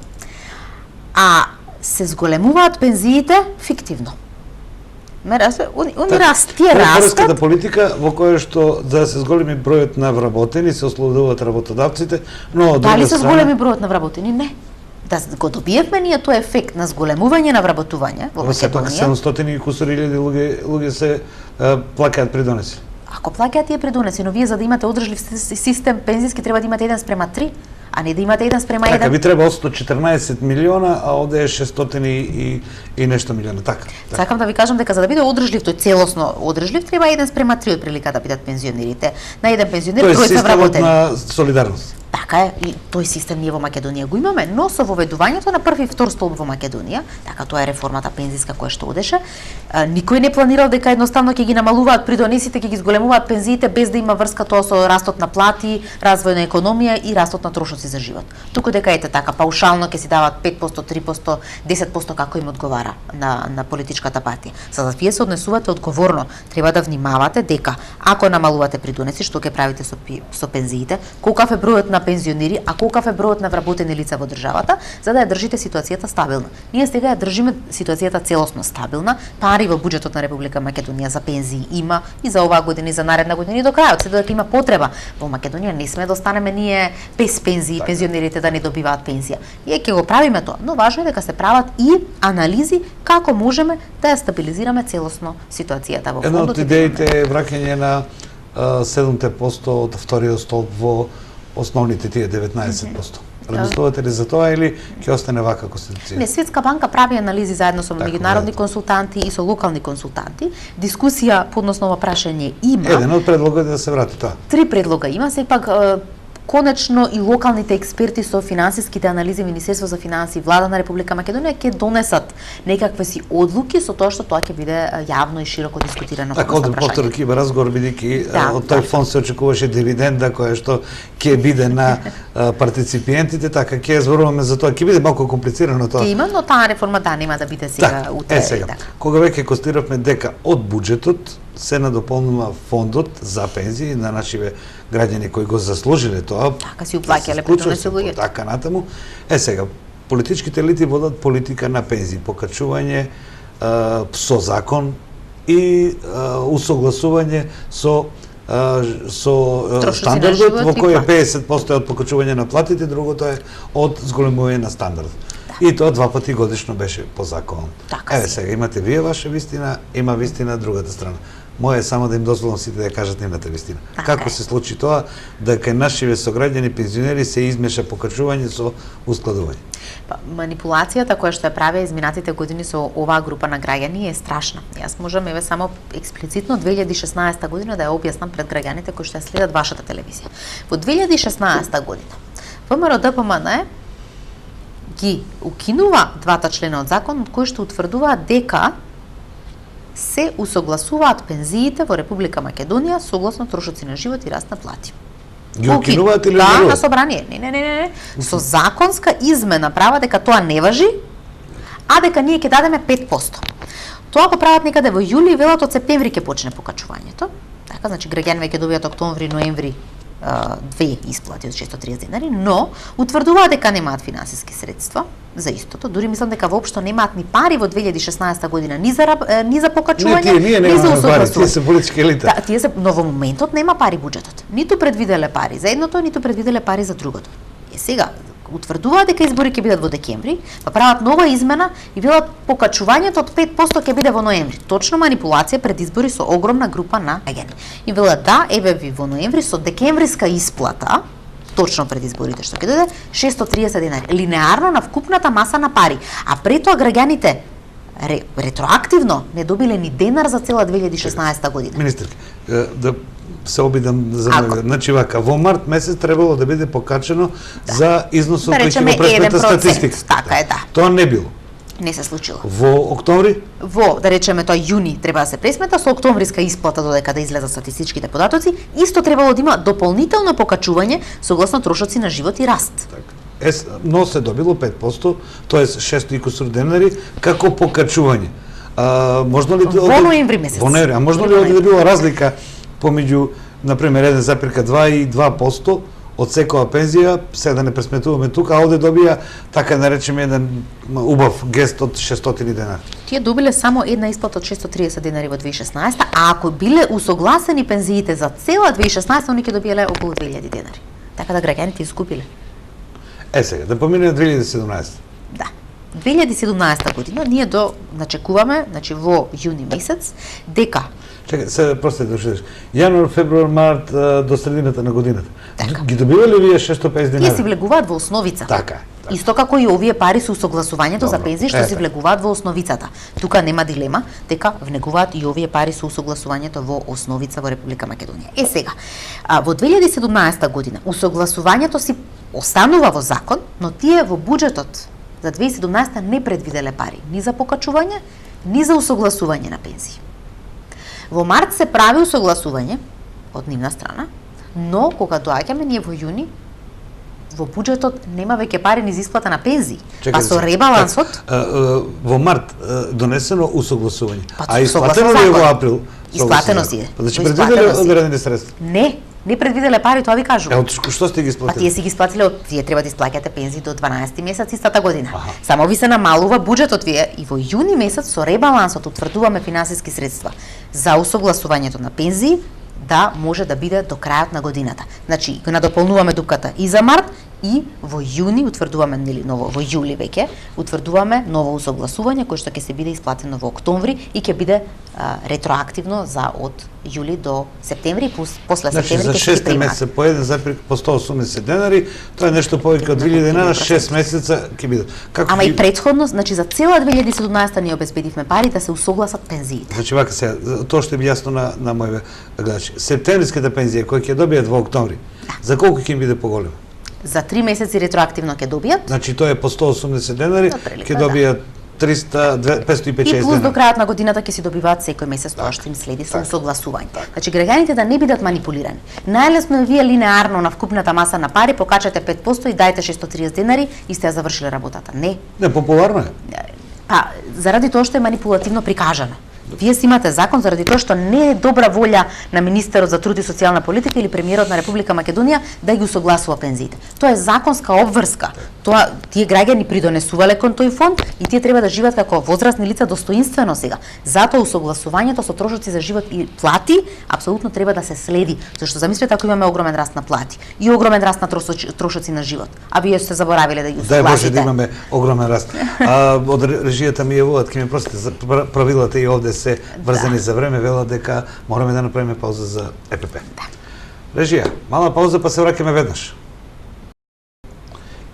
а се зголемуваат пензиите фиктивно. Они растат. Пореската политика во која што да се зголеми бројот на вработени, се ослободуваат работодавците, но од дали се зголеми бројот на вработени? Не. Да го добиевме ние тој ефект на зголемување на вработување во Македонија. 700 и кусури илјади луѓе се плаќаат придонеси. Ако плаќаат тие придонеси, но вие за да имате одржлив систем пензиски треба да имате 1:3, а не да имате 1:1. Така, ви треба 114 милиона, а овде е 600 и нешто милиона, така. Сакам да ви кажам дека за да биде одржлив, тој целосно одржлив, треба 1:3 од прилика да бидат пензионерите. На еден пензионер тројца вработени. Тоа е системот на солидарност. Така е, и тој систем ние во Македонија го имаме, но со воведувањето на први и втор столб во Македонија, така тоа е реформата пензиска која што одеше, никој не планирал дека едноставно ќе ги намалуваат придонесите, ќе ги зголемуваат пензиите без да има врска тоа со растот на плати, развој на економија и растот на трошоци за живот. Туку дека ете така, паушално ќе си дават 5%, 3%, 10% како им одговара на политичката партија. За да вие се однесувате одговорно, треба да внимавате дека ако намалувате придонеси, што ќе правите со пензиите, колкав е бројот на пензионери, а колкав е бројот на вработени лица во државата, за да ја држите ситуацијата стабилна. Ние сега ја држиме ситуацијата целосно стабилна, пари во буџетот на Република Македонија за пензии има и за оваа година и за наредна година и до крајот, се додека има потреба. Во Македонија не сме да останеме ние без пензии, пензионерите да не добиваат пензија. Ние ќе го правиме тоа, но важно е дека се прават и анализи како можеме да ја стабилизираме целосно ситуацијата во фондот. Една од идеите е враќање на 7% од вториот столб во основните тие 19%. Размислувате ли за тоа или ќе остане вака конституција? Не, Светска банка прави анализи заедно со меѓународни консултанти и со локални консултанти. Дискусија по односно ова прашање има. Еден од предлога е да се врати тоа. 3 предлога има, сепак конечно и локалните експерти со финансиските анализи Министерство за финансии и Влада на Република Македонија ќе донесат некакви си одлуки со тоа што тоа ќе биде јавно и широко дискутирано. Така, од повторно ќе има разговор бидејќи од тој фонд се очекуваше дивиденда која што ќе биде на партиципиентите, така ќе зборуваме за тоа, ќе биде малку комплицирано тоа. Ќе има, но таа реформа нема да биде сега утре. Сега. Кога веќе констатиравме дека од буџетот се надополнува фондот за пензии на нашиве граѓани кои го заслужиле тоа. Така си уплаќале придонеси луѓето. Така натаму. Сега, политичките елити водат политика на пензии, покачување со закон и усогласување со со Трошоци на стандардот живот во и кој е плати. 50% е од покачување на платите, другото е од зголемување на стандард. И тоа 2 пати годишно беше по закон. Така Еве си. сега имате вие ваша вистина, има вистина другата страна. Моја е само да им дозволам сите да ја кажат нивната вистина. Така Како е. се случи тоа да кај нашиве сограѓани пензионери се измеша покачување со ускладување? Па, манипулацијата која што ја прави изминатите години со оваа група на граѓани е страшна. Јас можам еве само експлицитно 2016 година да ја објаснам пред граѓаните кои што ја следат вашата телевизија. Во 2016 година ВМРО ДПМН ги укинува двата члена од закон од кои што утврдуваат дека се усогласуваат пензиите во Република Македонија согласно трошоци на живот и раст на плати. Ги укинуваат или Да, веруваат? на собрание. Не. Со законска измена права дека тоа не важи, а дека ние ќе дадеме 5%. Тоа го прават некаде во јули и велат од септември ќе почне покачувањето. Така, значи граѓаните ќе добијат октомври, ноември две исплати од 630 денари, но утврдуваат дека немаат финансиски средства за истото. Дури мислам дека воопшто немаат ни пари во 2016 година ни за покачување, Не, ние ни за немаме пари, усогласување. тие се политичка елита. Да, тие се, но во моментот нема пари буџетот. Ниту предвиделе пари за едното, ниту предвиделе пари за другото. Е сега утврдуваат дека избори ќе бидат во декември, па прават нова измена и велат покачувањето од 5% ќе биде во ноември. Точно манипулација пред избори со огромна група на граѓани. И велат да, еве ви во ноември со декемвриска исплата, точно пред изборите што ќе дојде, 630 денари, линеарно на вкупната маса на пари. А пред тоа граѓаните ретроактивно не добиле ни денар за цела 2016 година. Министерки, да се обидам за Ако. значи вака, во март месец требало да биде покачено за износот Да кој ќе речеме го пресмета 1%. статистика. Така е, да. Тоа не било. Не се случило. Во октомври Во, да речеме, тоа јуни треба да се пресмета, со октомвриска исплата додека да излезат статистичките податоци, исто требало да има дополнително покачување согласно трошоци на живот и раст. но се добило 5%, тоест 600 и кусур денари како покачување. Можно ли Во ноември месец. Во ноември, а можно ли овде да било разлика помеѓу на пример 1,2 и 2% од секоја пензија, се да не пресметуваме тука, а овде добија така да речеме еден убав гест од 600 денари. Тие добиле само една исплата од 630 денари во 2016, а ако биле усогласени пензиите за цела 2016, они ќе добиеле околу 2000 денари. Така да граѓаните искупиле. Сега, да помине 2017. Да. 2017 година ние начекуваме, значи во јуни месец, дека Чекај, се просто да ушедеш. Јануар, февруар, март до средината на годината. Така. Ги добивале вие 650 денари? тие си влегуваат во основица. Така. Исто како и овие пари со усогласувањето за Добро. пензии што си влегуваат во основицата. Тука нема дилема дека внегуваат и овие пари со усогласувањето во основица во Република Македонија. Е сега, во 2017 година усогласувањето си останува во закон, но тие во буџетот за 2017 не предвиделе пари ни за покачување, ни за усогласување на пензии. Во март се прави усогласување од нивна страна, но кога доаѓаме ние во јуни, во буџетот нема веќе пари ни за исплата на пензии. Па со ребалансот, во март донесено усогласување. Па, А исплатено согласно ли е во закон. април? Исплатено си е. Значи Во предвиделе исплатено си. одредени средства. не предвиделе пари, тоа ви кажувам. Од што сте ги Па исплатили? тие си ги исплатиле, тие треба да исплаќате пензии до 12 месец истата година. Аха. Само ви се намалува буџетот вие и во јуни месец со ребалансот утврдуваме финансиски средства за усогласувањето на пензии да може да биде до крајот на годината. Значи, го надополнуваме дупката и за март и во јуни утврдуваме нели ново во јули веќе утврдуваме ново усогласување кое што ќе се биде исплатено во октомври и ќе биде ретроактивно за од јули до септември, после Значи септември за ќе се 6 прима. месеца по 1 по 180 денари, тоа е нешто повеќе од 2000 денари, 6 месеца ќе биде. Како Ама ќе- и предходно, значи за цела 2017 ние обезбедивме пари да се усогласат пензиите. Значи вака сега, тоа што е јасно на мој гледачи. Септемвриската пензија која ќе добијат во октомври, за колку ќе им биде поголема? За 3 месеци ретроактивно ќе добијат Значи тоа е по 180 денари, Отприлика, ќе добијат 300, 550 и плюс до денари. крајот на годината ќе си добиваат секој месец тоа што им следи со усогласување. Значи граѓаните да не бидат манипулирани. Најлесно е вие линеарно на вкупната маса на пари покачате 5% и дајте 630 денари и сте ја завршиле работата. Не. Не, популарно е. Па заради тоа што е манипулативно прикажано. Вие си имате закон заради тоа што не е добра волја на министерот за труд и социјална политика или премиерот на Република Македонија да ги усогласува пензиите. Тоа е законска обврска. Тоа тие граѓани придонесувале кон тој фонд и тие треба да живеат како возрастни лица достоинствено сега. Затоа усогласувањето со трошоци за живот и плати апсолутно треба да се следи, зашто замислете ако имаме огромен раст на плати и огромен раст на трошоци на живот, а вие сте заборавиле да ги усогласите. Дај Боже да имаме огромен раст. Од режијата ми евоат ќе ми простите за правилата и овде се врзани за време, велат дека мораме да направиме пауза за ЕПП. Да. Режија, мала пауза па се враќаме веднаш.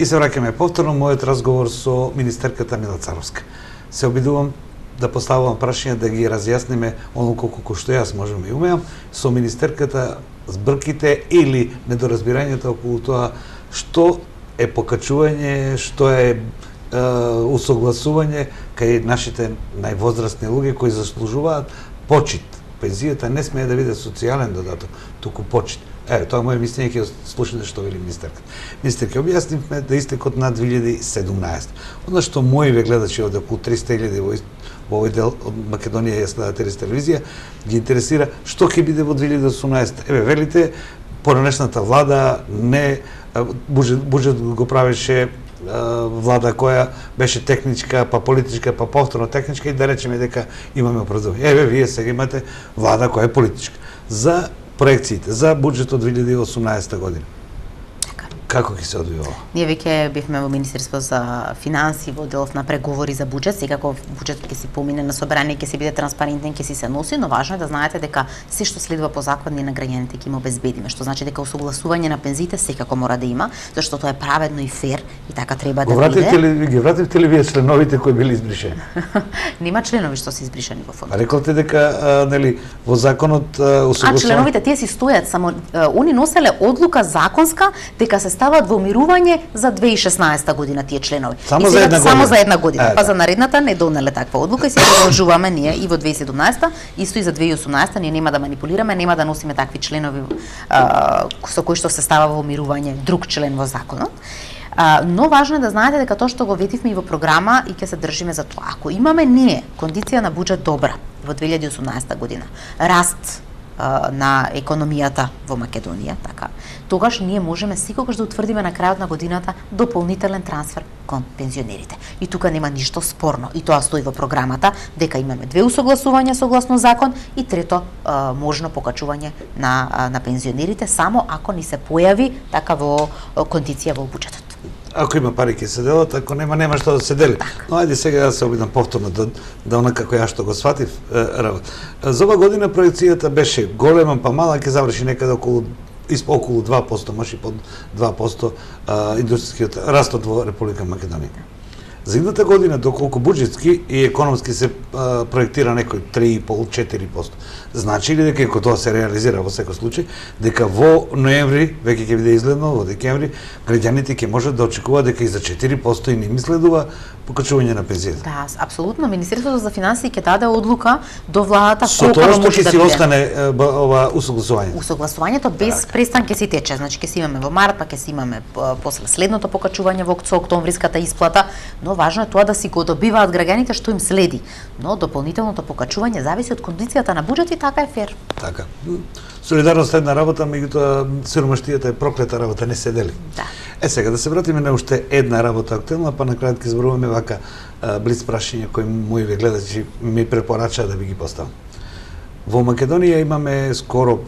И се враќаме повторно мојот разговор со министерката Мила Царовска. Се обидувам да поставувам прашања да ги разјасниме онолку колку што јас можам и умеам со министерката збрките или недоразбирањето околу тоа што е покачување, што е усогласување кај нашите највозрастни луѓе кои заслужуваат почит. Пензијата не смее да биде социјален додаток, туку почит. Тоа моје мислење ќе слушате што вели министерката. Министерка, објаснивме да истекот на 2017. Она што мои гледачи овде околу 300.000 во овој дел од Македонија ја следат ТРС телевизија, ги интересира што ќе биде во 2018. Велите, поранешната влада не буџет го правеше влада која беше техничка, па политичка, па повторно техничка и да речеме дека имаме оправдување. Вие сега имате влада која е политичка. За проекциите, за буџетот 2018 година. Како ќе се одвива ова? Ние веќе бевме во Министерство за финансии во делов на преговори за буџет, секако буџетот ќе се помине на собрание, ќе се биде транспарентен, ќе си се носи, но важно е да знаете дека се што следува по закон ние на граѓаните ќе им обезбедиме, што значи дека усогласување на пензиите секако мора да има, зашто тоа е праведно и фер и така треба да биде. Ги вративте ли вие членовите кои били избришени? Нема членови што се избришени во фондот. Реклате дека нели во законот усогласување. Членовите тие си стојат, само они носеле одлука законска дека се стават во умирување за 2016 година тие членови. Само за една година. Само за една година. Па за наредната не донеле таква одлука и се продолжуваме ние и во 2017 исто и за 2018 ние нема да манипулираме, нема да носиме такви членови со кои што се става во умирување друг член во законот. Но важно е да знаете дека тоа што го ветивме и во програма и ќе се држиме за тоа. Ако имаме ние кондиција на буџет добра во 2018 година, раст на економијата во Македонија, така, тогаш ние можеме секогаш да утврдиме на крајот на годината дополнителен трансфер кон пензионерите. И тука нема ништо спорно. И тоа стои во програмата, дека имаме 2 усогласувања согласно закон и трето можно покачување на пензионерите, само ако ни се појави така во кондиција во буџетот. Ако има пари ќе се делат, ако нема што да се дели. Но ајде сега да се обидам повторно да она како ја што го сватив работа. За ова година проекцијата беше голема па мала, ќе заврши некаде околу 2%, може и под 2% индустријскиот растот во Република Македонија. За идната година, доколку буџетски и економски се проектира некој 3,5-4%. Значи ли дека ако тоа се реализира во секој случај, дека во ноември, веќе ќе биде изгледно, во декември, граѓаните ќе можат да очекуваат дека и за 4% и не им следува покачување на пензиите. Да, апсолутно. Министерството за финансии ќе даде одлука до владата колку може да биде. Со тоа што ќе си остане ова усогласување. Усогласувањето без престан ќе си тече. Значи ќе си имаме во март, па ќе си имаме после следното покачување во октомвриската исплата, но важно е тоа да си го добиваат граѓаните што им следи. Но дополнителното покачување зависи од кондицијата на буџет и така е фер. Така. Солидарност е една работа, меѓутоа сиромаштијата е проклета работа, не се дели. Да. Сега да се вратиме на уште една работа актуелна, па на крајот ќе зборуваме вака блиц прашања кои мои гледачи ми препорачаа да би ги поставам. Во Македонија имаме скоро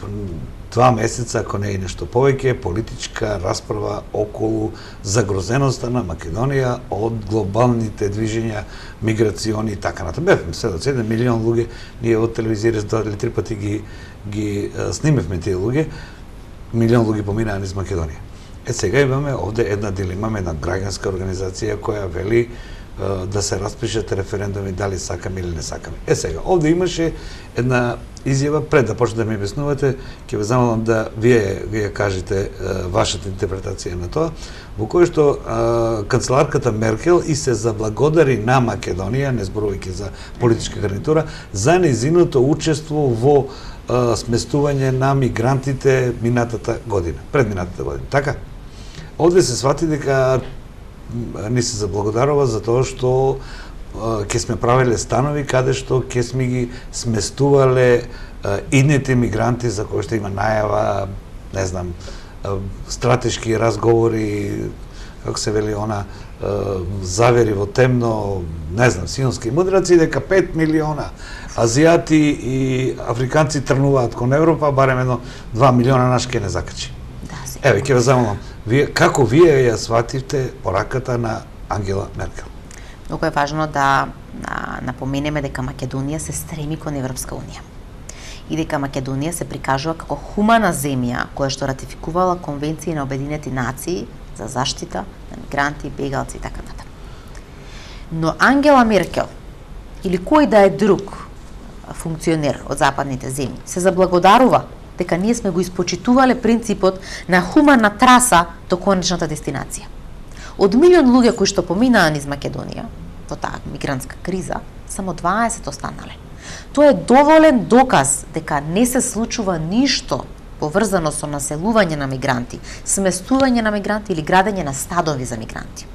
2 месеца, ако не и нешто повеќе, политичка расправа околу загрозеноста на Македонија од глобалните движења, миграциони и така натаму. Бевме се од 7 милион луѓе, ние од телевизија 2 или 3 пати ги снимевме тие луѓе, милион луѓе поминаа низ Македонија. Сега имаме овде една дилема, имаме една граѓанска организација која вели да се распишат референдуми дали сакаме или не сакаме. Сега, овде имаше една изјава, пред да почнете да ми обяснувате, ќе ве замолам да вие кажете вашата интерпретација на тоа, во кој што канцеларката Меркел и се заблагодари на Македонија, не зборувајќи за политичка гарнитура, за нејзиното учество во сместување на мигрантите минатата година, предминатата година. Така? Овде се свати дека ни се заблагодарува за тоа што ќе сме правеле станови каде што ќе сме ги сместувале идните мигранти за кои што има најава, не знам, стратешки разговори, како се вели она, завери во темно, не знам, сионски мудраци, дека 5 милиона азијати и африканци трнуваат кон Европа, барем едно 2 милиона наш ке не закачи. Еве, ќе ве замолам, како вие ја свативте пораката на Ангела Меркел? Многу е важно да напоменеме дека Македонија се стреми кон Европска унија и дека Македонија се прикажува како хумана земја која што ратификувала конвенции на Обединети нации за заштита на мигранти, бегалци и така натаму. Но Ангела Меркел или кој да е друг функционер од западните земји се заблагодарува дека ние сме го испочитувале принципот на хумана траса до конечната дестинација. Од милион луѓе кои што поминаа низ Македонија во таа мигрантска криза, само 20 останале. Тоа е доволен доказ дека не се случува ништо поврзано со населување на мигранти, сместување на мигранти или градење на стадови за мигранти.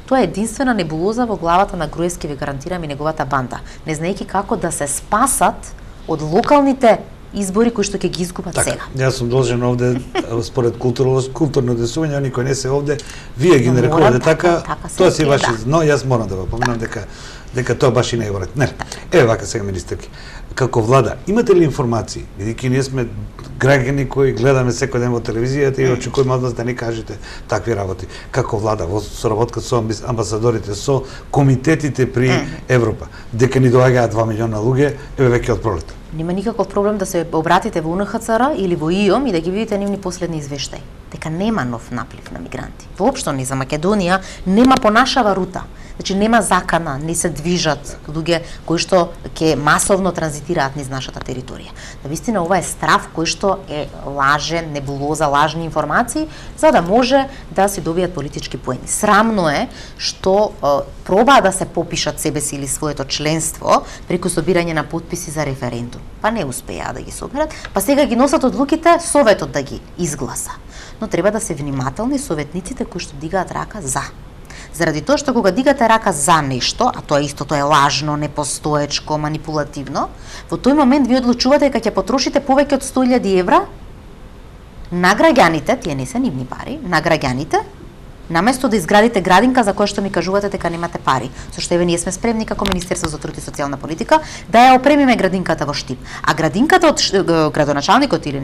Тоа е единствена небулоза во главата на Груевски, ви гарантирам, и неговата банда, не знаејќи како да се спасат од локалните избори кои што ќе ги изгубат сега. Јас сум должен овде, според културно однесување, они кои не се овде, вие ги нарекувате така, тоа си ваши, но јас морам да го поминам дека тоа баш и не е вред. Не, еве вака сега, министерки, како влада, имате ли информации, бидејќи ние сме граѓани кои гледаме секој ден во телевизијата и очекуваме од вас да ни кажете такви работи, како влада, во соработка со амбасадорите, со комитетите при Европа, дека ни доаѓаат 2 милиона луѓе, еве веќе од пролет. Нема никаков проблем да се обратите во УНХЦР или во ИОМ и да ги видите нивни последни извештаи. Дека нема нов наплив на мигранти. Воопшто ни за Македонија нема понашава рута. Значи нема закана, не се движат луѓе кои што ќе масовно транзитираат низ нашата територија. Навистина ова е страв кој што е лажен, небулоза, лажни информации, за да може да се добијат политички поени. Срамно е што пробаа да се попишат себе си или своето членство преку собирање на потписи за референдум. Па не успеа да ги соберат, па сега ги носат одлуките советот да ги изгласа. Но треба да се внимателни советниците кои што дигаат рака за. Заради тоа што кога дигате рака за нешто, а тоа истото е лажно, непостоечко, манипулативно, во тој момент ви одлучувате дека ќе потрошите повеќе од 100.000 евра на граѓаните, тие не се нивни пари, на граѓаните, наместо да изградите градинка за која што ми кажувате дека немате пари. Зашто еве ние сме спремни како Министерство за труд и социјална политика да ја опремиме градинката во Штип. А градинката од градоначалникот или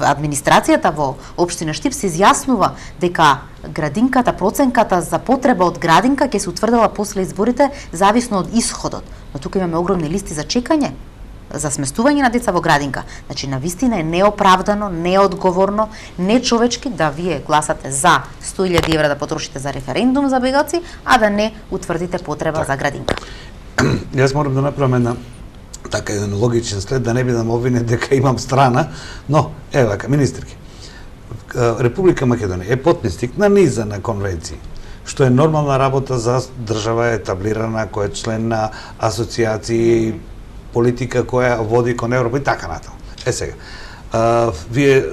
администрацијата во општина Штип се изјаснува дека градинката, проценката за потреба од градинка ќе се утврдела после изборите зависно од исходот. Но тука имаме огромни листи за чекање за сместување на деца во градинка. Значи, навистина е неоправдано, неодговорно, нечовечки да вие гласате за 100.000 евра да потрошите за референдум за бегалци, а да не утврдите потреба за градинка. Јас морам да направам една така еден логичен след, да не бидам обвинет дека имам страна, но, еве вака, министерки, Република Македонија е потписник на низа на конвенции, што е нормална работа за држава етаблирана, која е член на асоциации, политика која води кон Европа и така натаму. Сега, вие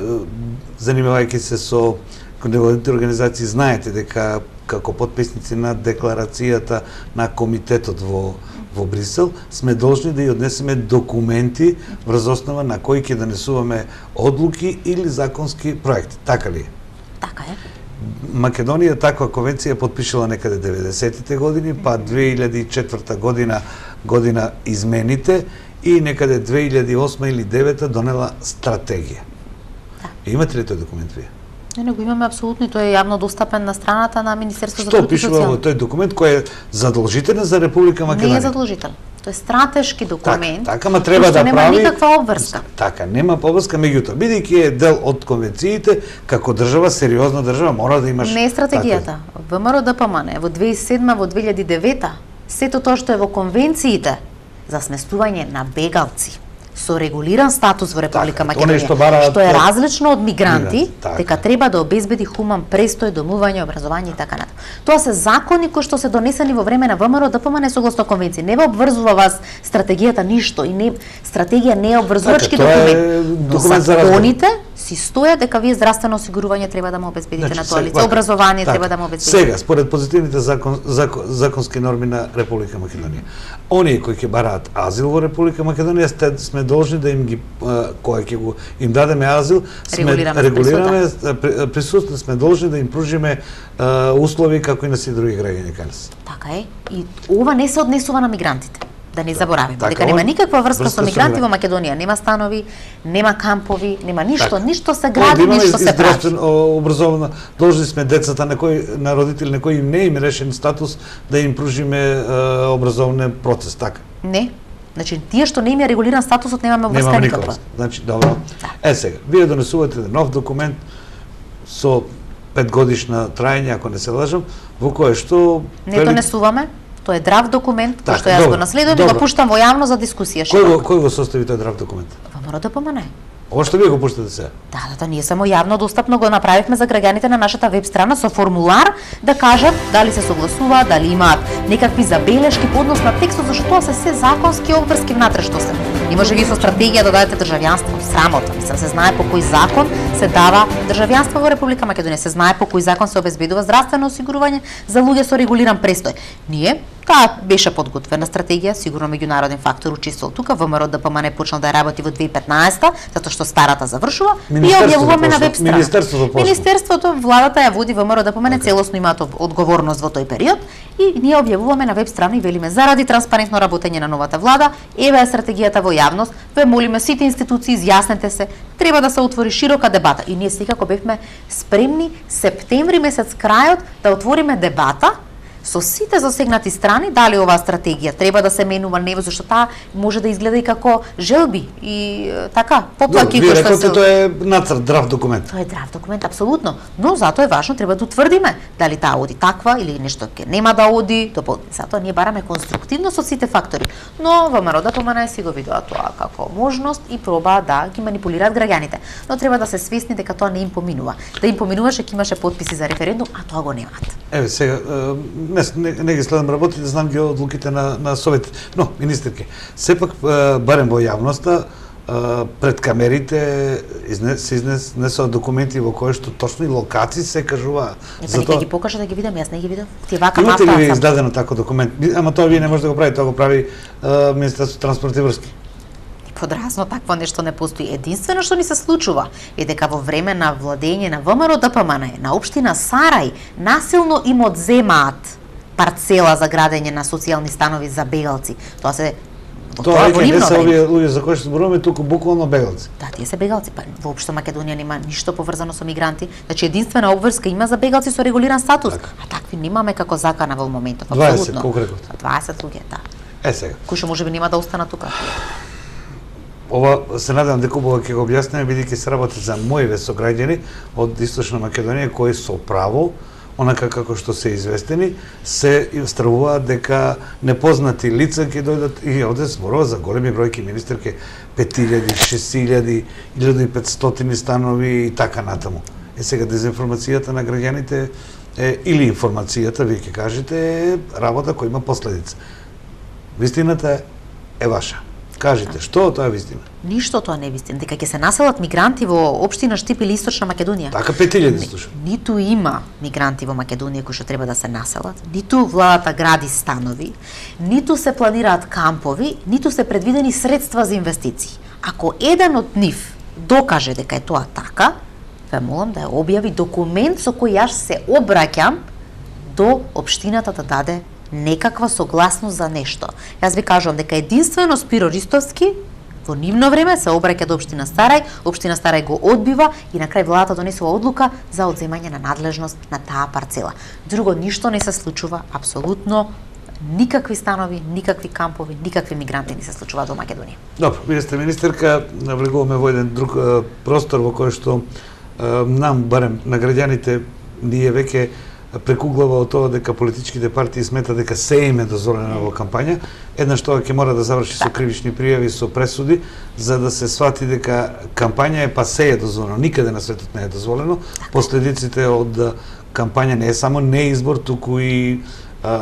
занимавајќи се со невладите организации, знаете дека како потписници на декларацијата на комитетот во Брисел, сме должни да ја однесеме документи врз основа на кои ќе донесуваме одлуки или законски проекти. Така ли е? Така е. Македонија таква конвенција потпишала некаде 90-тите години, па 2004 година измените и некаде 2008 или 2009 донела стратегија. Да. Имате ли тој документ вие? Не го имаме апсолутно, тој е јавно достапен на страната на Министерството за труд и социјална. Што пишува во тој документ кој е задолжителен за Република Македонија? Не е задолжителен. Тој е стратешки документ. Така, ма треба да нема прави никаква обврска. Така, нема обврска, меѓутоа, бидејќи е дел од конвенциите, како држава, сериозна држава, мора да имаш. Не е стратегијата. ВМРО ДПМН во 2007, во 2009, сето тоа што е во конвенциите за сместување на бегалци со регулиран статус во Република Македонија, што е различно од мигранти, дека треба да обезбеди хуман престој, домување, образование и така натаму. Тоа се закони кои што се донесени во време на ВМРО ДПМН согласно конвенција. Не ве обврзува вас стратегијата ништо и не стратегија не е обврзувачки документ. Но законите си си стоја дека вие здравствено осигурување треба да му обезбедите на тоа лице, образование треба да му обезбедите. Сега, според позитивните законски норми на Република Македонија, оние кои ќе бараат азил во Република Македонија, сме должни да им ги кога ќе го им дадеме азил, сме регулираме присуство, сме должни да им пружиме услови како и на сите други граѓани кај нас. Така е. И ова не се однесува на мигрантите. Да не заборавиме, дека нема никаква врска со мигранти во Македонија, нема станови, нема кампови, нема ништо, ништо се гради, ништо се прави. Образована, должни сме децата на родители на кои не им решен статус да им пружиме образовен процес, така? Не. Значи, тие што не им е регулиран статусот, немаме врска никаква. Значи, добро. Сега, вие донесувате нов документ со 5 годишна трајање, ако не се лажам, во кое што... Не донесуваме. Тоа е драв документ, кој што јас го наследувам и го пуштам во јавно за дискусија. Кој го состави тој драв документ? ВМРО ДПМН. Ова што вие го пуштате сега? Да, ние само јавно достапно го направивме за граѓаните на нашата веб страна со формулар да кажат дали се согласуваат, дали имаат некакви забелешки по однос на текстот, зашто тоа се се законски обврски внатре што се. Не може ви со стратегија да дадете државјанство, срамота. Мислам, се знае по кој закон се дава државјанство во Република Македонија, се знае по кој закон се обезбедува здравствено осигурување за луѓе со регулиран престој. Ние таа беше подготвена стратегија, сигурно меѓународен фактор учествувал тука, ВМРО ДПМН почнал да работи во 2015, затоа што старата завршува и објавуваме на веб страна. Министерството, владата ја води ВМРО ДПМН, целосно имаат одговорност во тој период и ние објавуваме на веб страна и велиме заради транспарентно работење на новата влада, еве е стратегијата во јавност, ве молиме сите институции изјаснете се, треба да се отвори широка дебата и ние секако бевме спремни септември месец крајот да отвориме дебата со сите засегнати страни, дали оваа стратегија треба да се менува, не, зашто таа може да изгледа и како желби и така, поплаки кои што се... Тоа е нацрт, драв документ. Тоа е драв документ, апсолутно. Но затоа е важно, треба да утврдиме дали таа оди таква или нешто ќе нема да оди, затоа ние бараме конструктивно со сите фактори. Но ВМРО ДПМН си го видува тоа како можност и проба да ги манипулираат граѓаните. Но треба да се свесни дека тоа не им поминува. Да им поминуваше ќе имаше потписи за референдум, а тоа го немаат. Еве сега не ги следам работите, знам ги одлуките на Совет. Но, министерке, сепак барем во јавноста, пред камерите се изнесоа документи во кои што точно и локации се кажува. Нека ги покажа да ги видам, јас не ги видов. Ти вака имате ли издадено тако документ? Ама тоа вие не може да го правите, тоа го прави Министерството транспорт и врски. Подразно такво нешто не постои. Единствено што ни се случува е дека во време на владење на ВМРО ДПМН на општина Сарај насилно им одземаат парцела за градење на социјални станови за бегалци. Тоа се Тоа не се овие луѓе за кои што зборуваме, туку буквално бегалци. Да, тие се бегалци. Па воопшто Македонија нема ништо поврзано со мигранти. Значи единствена обврска има за бегалци со регулиран статус, а такви немаме како закана во моментот. 20, колку реков? 20 луѓе, да. Сега. Кои што можеби нема да останат тука. Ова се надевам дека убаво ќе го објасниме, бидејќи се работи за моиве сограѓани од Источна Македонија кои со право, онака како што се известени, се стравуваат дека непознати лица ќе дојдат и овде зборува за големи бројки, министерке, 5000, 6000, 1500 станови и така натаму. Сега дезинформацијата на граѓаните или информацијата, вие ќе кажете, е работа која има последица. Вистината е ваша. Кажете, што тоа е вистина? Ништо тоа не е вистина. Дека ќе се населат мигранти во општина Штип или Источна Македонија. Така 5000 слушам. Ниту има мигранти во Македонија кои што треба да се населат, ниту владата гради станови, ниту се планираат кампови, ниту се предвидени средства за инвестиции. Ако еден од нив докаже дека е тоа така, ве молам да ја објави документ со кој јас се обраќам до општината да даде некаква согласност за нешто. Јас ви кажувам дека единствено Спиро Ристовски во нивно време се обраќа до општина Старај го одбива и на крај владата донесува одлука за одземање на надлежност на таа парцела. Друго ништо не се случува, апсолутно никакви станови, никакви кампови, никакви мигранти не се случуваат во Македонија. Добро, вие сте министерка, навлегуваме во еден друг простор во кој што нам, барем на граѓаните, ние веќе прекуглава од тоа дека политичките партии сметат дека се им е дозволено во кампања, еднаш тоа ќе мора да заврши со кривични пријави, со пресуди, за да се свати дека кампања е па се е дозволено, никаде на светот не е дозволено. Последиците од кампања не е само неизбор, туку и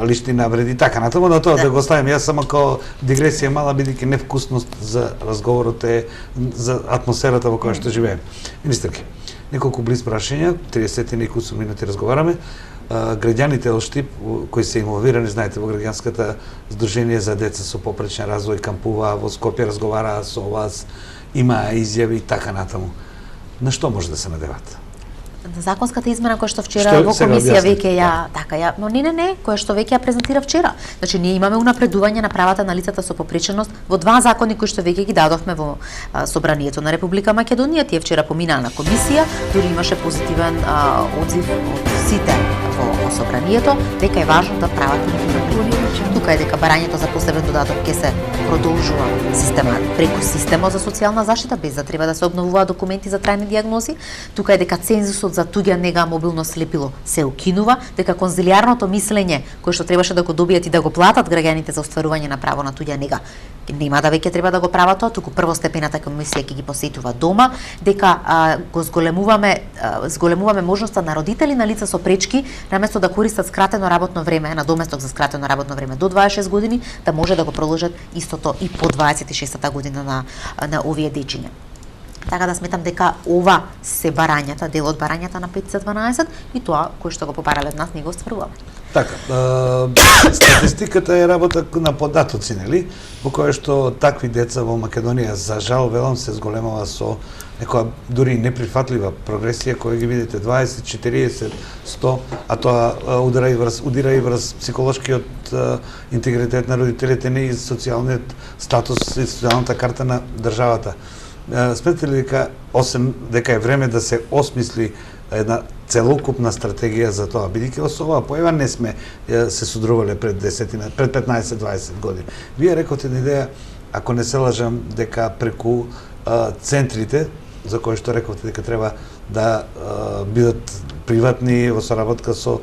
лични навреди, така натаму, но тоа да го оставим. Јас само како дигресија мала, бидејќи невкусност за разговорот е за атмосферата во која што живееме. Министерке, неколку близ прашања, 30 и неколку минути разговараме. Граѓаните од Штип, кои се инволвирани, знаете, во граѓанската Сдружение за деца со попречен развој, кампуваа во Скопје, разговараа со вас, имаа изјави и така натаму. На што може да се надеват? Законската измена која што вчера во комисија веќе но не, која што веќе ја презентира вчера. Значи ние имаме унапредување на правата на лицата со попреченост во два закони кои што веќе ги дадовме во Собранието на Република Македонија. Тие вчера поминаа на комисија, дури имаше позитивен одзив од сите во Собранието, дека е важно да правата не бидат прекинати. Тука е дека барањето за посебен додаток ќе се продолжува преку системот за социјална заштита, без да треба да се обновуваат документи за трајни дијагнози. Тука е дека цензусот за туѓа нега мобилно слепило се укинува, дека конзилијарното мислење кое што требаше да го добијат и да го платат граѓаните за остварување на право на туѓа нега, нема да веќе треба да го прават тоа, туку првостепената комисија ќе ги посетува дома, дека го зголемуваме можноста на родители на лица со пречки, наместо да користат скратено работно време, на доместок за скратено работно време до 26 години, да може да го продолжат истото и по 26-та година на овие дечиња. Така да сметам дека ова се барањата, дел од барањата на 512 и тоа кој што го побарале од нас ние го остваруваме. Така, статистиката е работа на податоци, нели? Во која што такви деца во Македонија, за жал, велам, се зголемува со некоја дури неприфатлива прогресија која ги видите 20, 40, 100, а тоа удира и врз психолошкиот интегритет на родителите, не и социјалниот статус и социјалната карта на државата. Сметате ли дека е време да се осмисли една целокупна стратегија за тоа, бидејќи со оваа појава не сме се судрувале пред 15-20 години. Вие рековте една идеја, ако не се лажам, дека преку центрите, за кои што рековте дека треба да бидат приватни во соработка со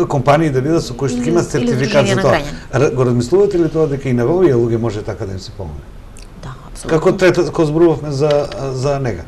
компании, да бидат со кои што имаат сертификат за тоа. Го размислувате ли тоа дека и на овие луѓе може така да им се помогне? Како зборувавме за нега?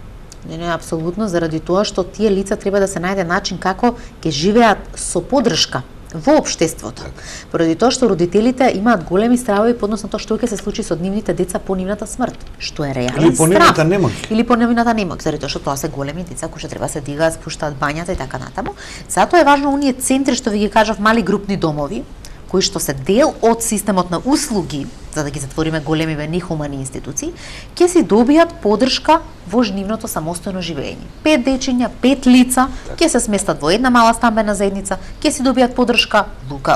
Не, апсолутно, заради тоа што тие лица треба да се најде начин како ќе живеат со поддршка во општеството. Поради тоа што родителите имаат големи стравови по однос на тоа што ќе се случи со нивните деца по нивната смрт, што е реален страв. Или по нивната немоќ. Или по нивната немоќ, заради тоа што тоа се големи деца кои што треба се дигаат, спуштаат бањата и така натаму. Затоа е важно оние центри што ви ги кажав, мали групни домови, кои што се дел од системот на услуги, за да ги затвориме големи нехумани институции, ќе си добијат поддршка во нивното самостојно живење. 5 дечиња, 5 лица ќе се сместат во една мала стамбена заедница, ќе си добијат поддршка,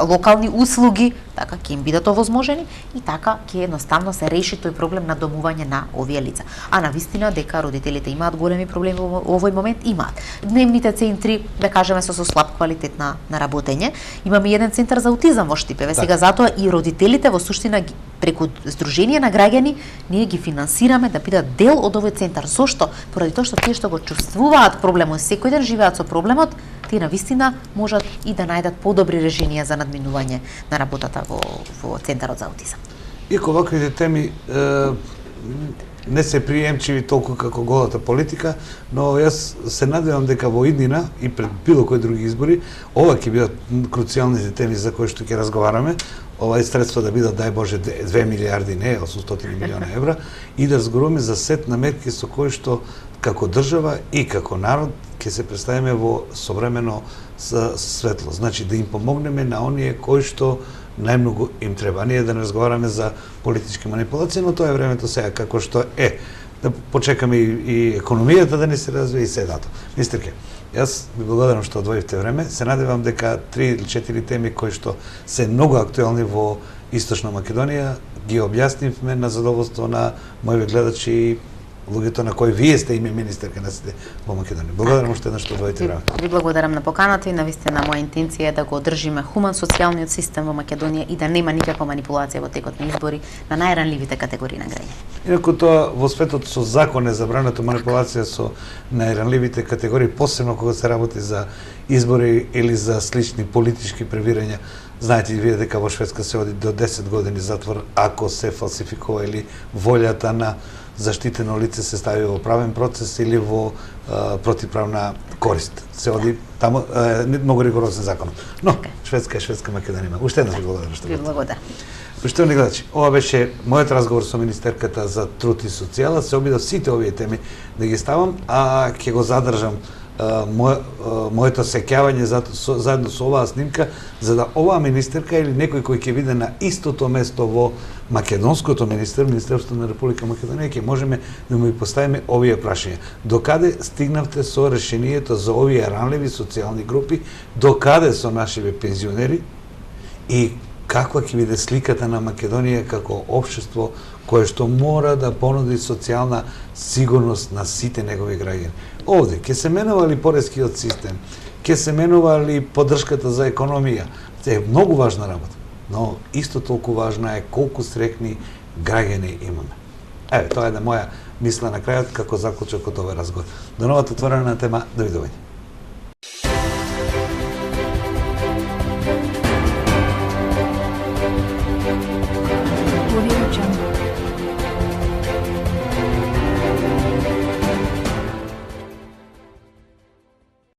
локални услуги, така ќе им бидат овозможени и така ќе едноставно се реши тој проблем на домување на овие лица. А навистина дека родителите имаат големи проблеми во овој момент, имаат. Дневните центри, да кажеме, со слаб квалитет на работење. Имаме еден центар за аутизам во Штипеве. Сега затоа и родителите во суштина преку Сдружение на граѓани ние ги финансираме да бидат дел од овој центар. Зошто? Поради тоа што тие што го чувствуваат проблемот, секој ден живеат со проблемот, тие навистина можат и да најдат подобри решенија за надминување на работата во центарот за аутизам. Иако ваквите теми не се приемчиви толку како голата политика, но јас се надевам дека во иднина и пред било кои други избори, ова ќе бидат круцијалните теми за кои што ќе разговараме, овај средства да бидат, дај Боже, 2 милиарди, не 800 милиона евра, и да разговараме за сет на мерки со кои што како држава и како народ ќе се представиме во современо светло. Значи да им помогнеме на оние кои што најмногу им треба. Ние да не разговараме за политички манипулации, но тоа е времето сега како што е. Да почекаме и економијата да не се развие и седато. Министерке, јас ви благодарам што одвоивте време. Се надевам дека 3 или 4 теми кои што се многу актуелни во Источна Македонија ги објаснивме на задоволство на моите гледачи и луѓето на кои вие сте име министерка на сите во Македонија. Благодарам уште еднаш што одвоите време. Ви благодарам на поканата и навистина моја интенција е да го одржиме хуман социјалниот систем во Македонија и да нема никаква манипулација во текот на избори на најранливите категории на граѓани. Инаку тоа во светот со закон е забрането манипулација со најранливите категории, посебно кога се работи за избори или за слични политички превирања. Знаете и вие дека во Шведска се оди до 10 години затвор ако се фалсификува или волјата на заштитено лице се стави во правен процес или во противправна корист. Се оди таму многу ригорозен закон. Но Шведска е Шведска, Македонија. Уште еднаш ви благодарам што Ви благодарам. Поштовани гледачи, ова беше мојот разговор со министерката за труд и социјала. Се обидов сите овие теми да ги ставам, а ќе го задржам моето сеќавање заедно со оваа снимка, за да оваа министерка или некој кој ќе биде на истото место во македонското Министерство на Република Македонија, ќе можеме да му поставиме овие прашања. Докаде стигнавте со решението за овие ранливи социјални групи, докаде со нашиве пензионери и каква ќе биде сликата на Македонија како општество кое што мора да понуди социјална сигурност на сите негови граѓани. Овде ќе се менува ли порескиот систем, ќе се менува ли поддршката за економија, е многу важна работа, но исто толку важна е колку среќни граѓани имаме. Еве, тоа е да моја мисла на крајот како заклучок од овој разговор. До новата отворена тема, довидување.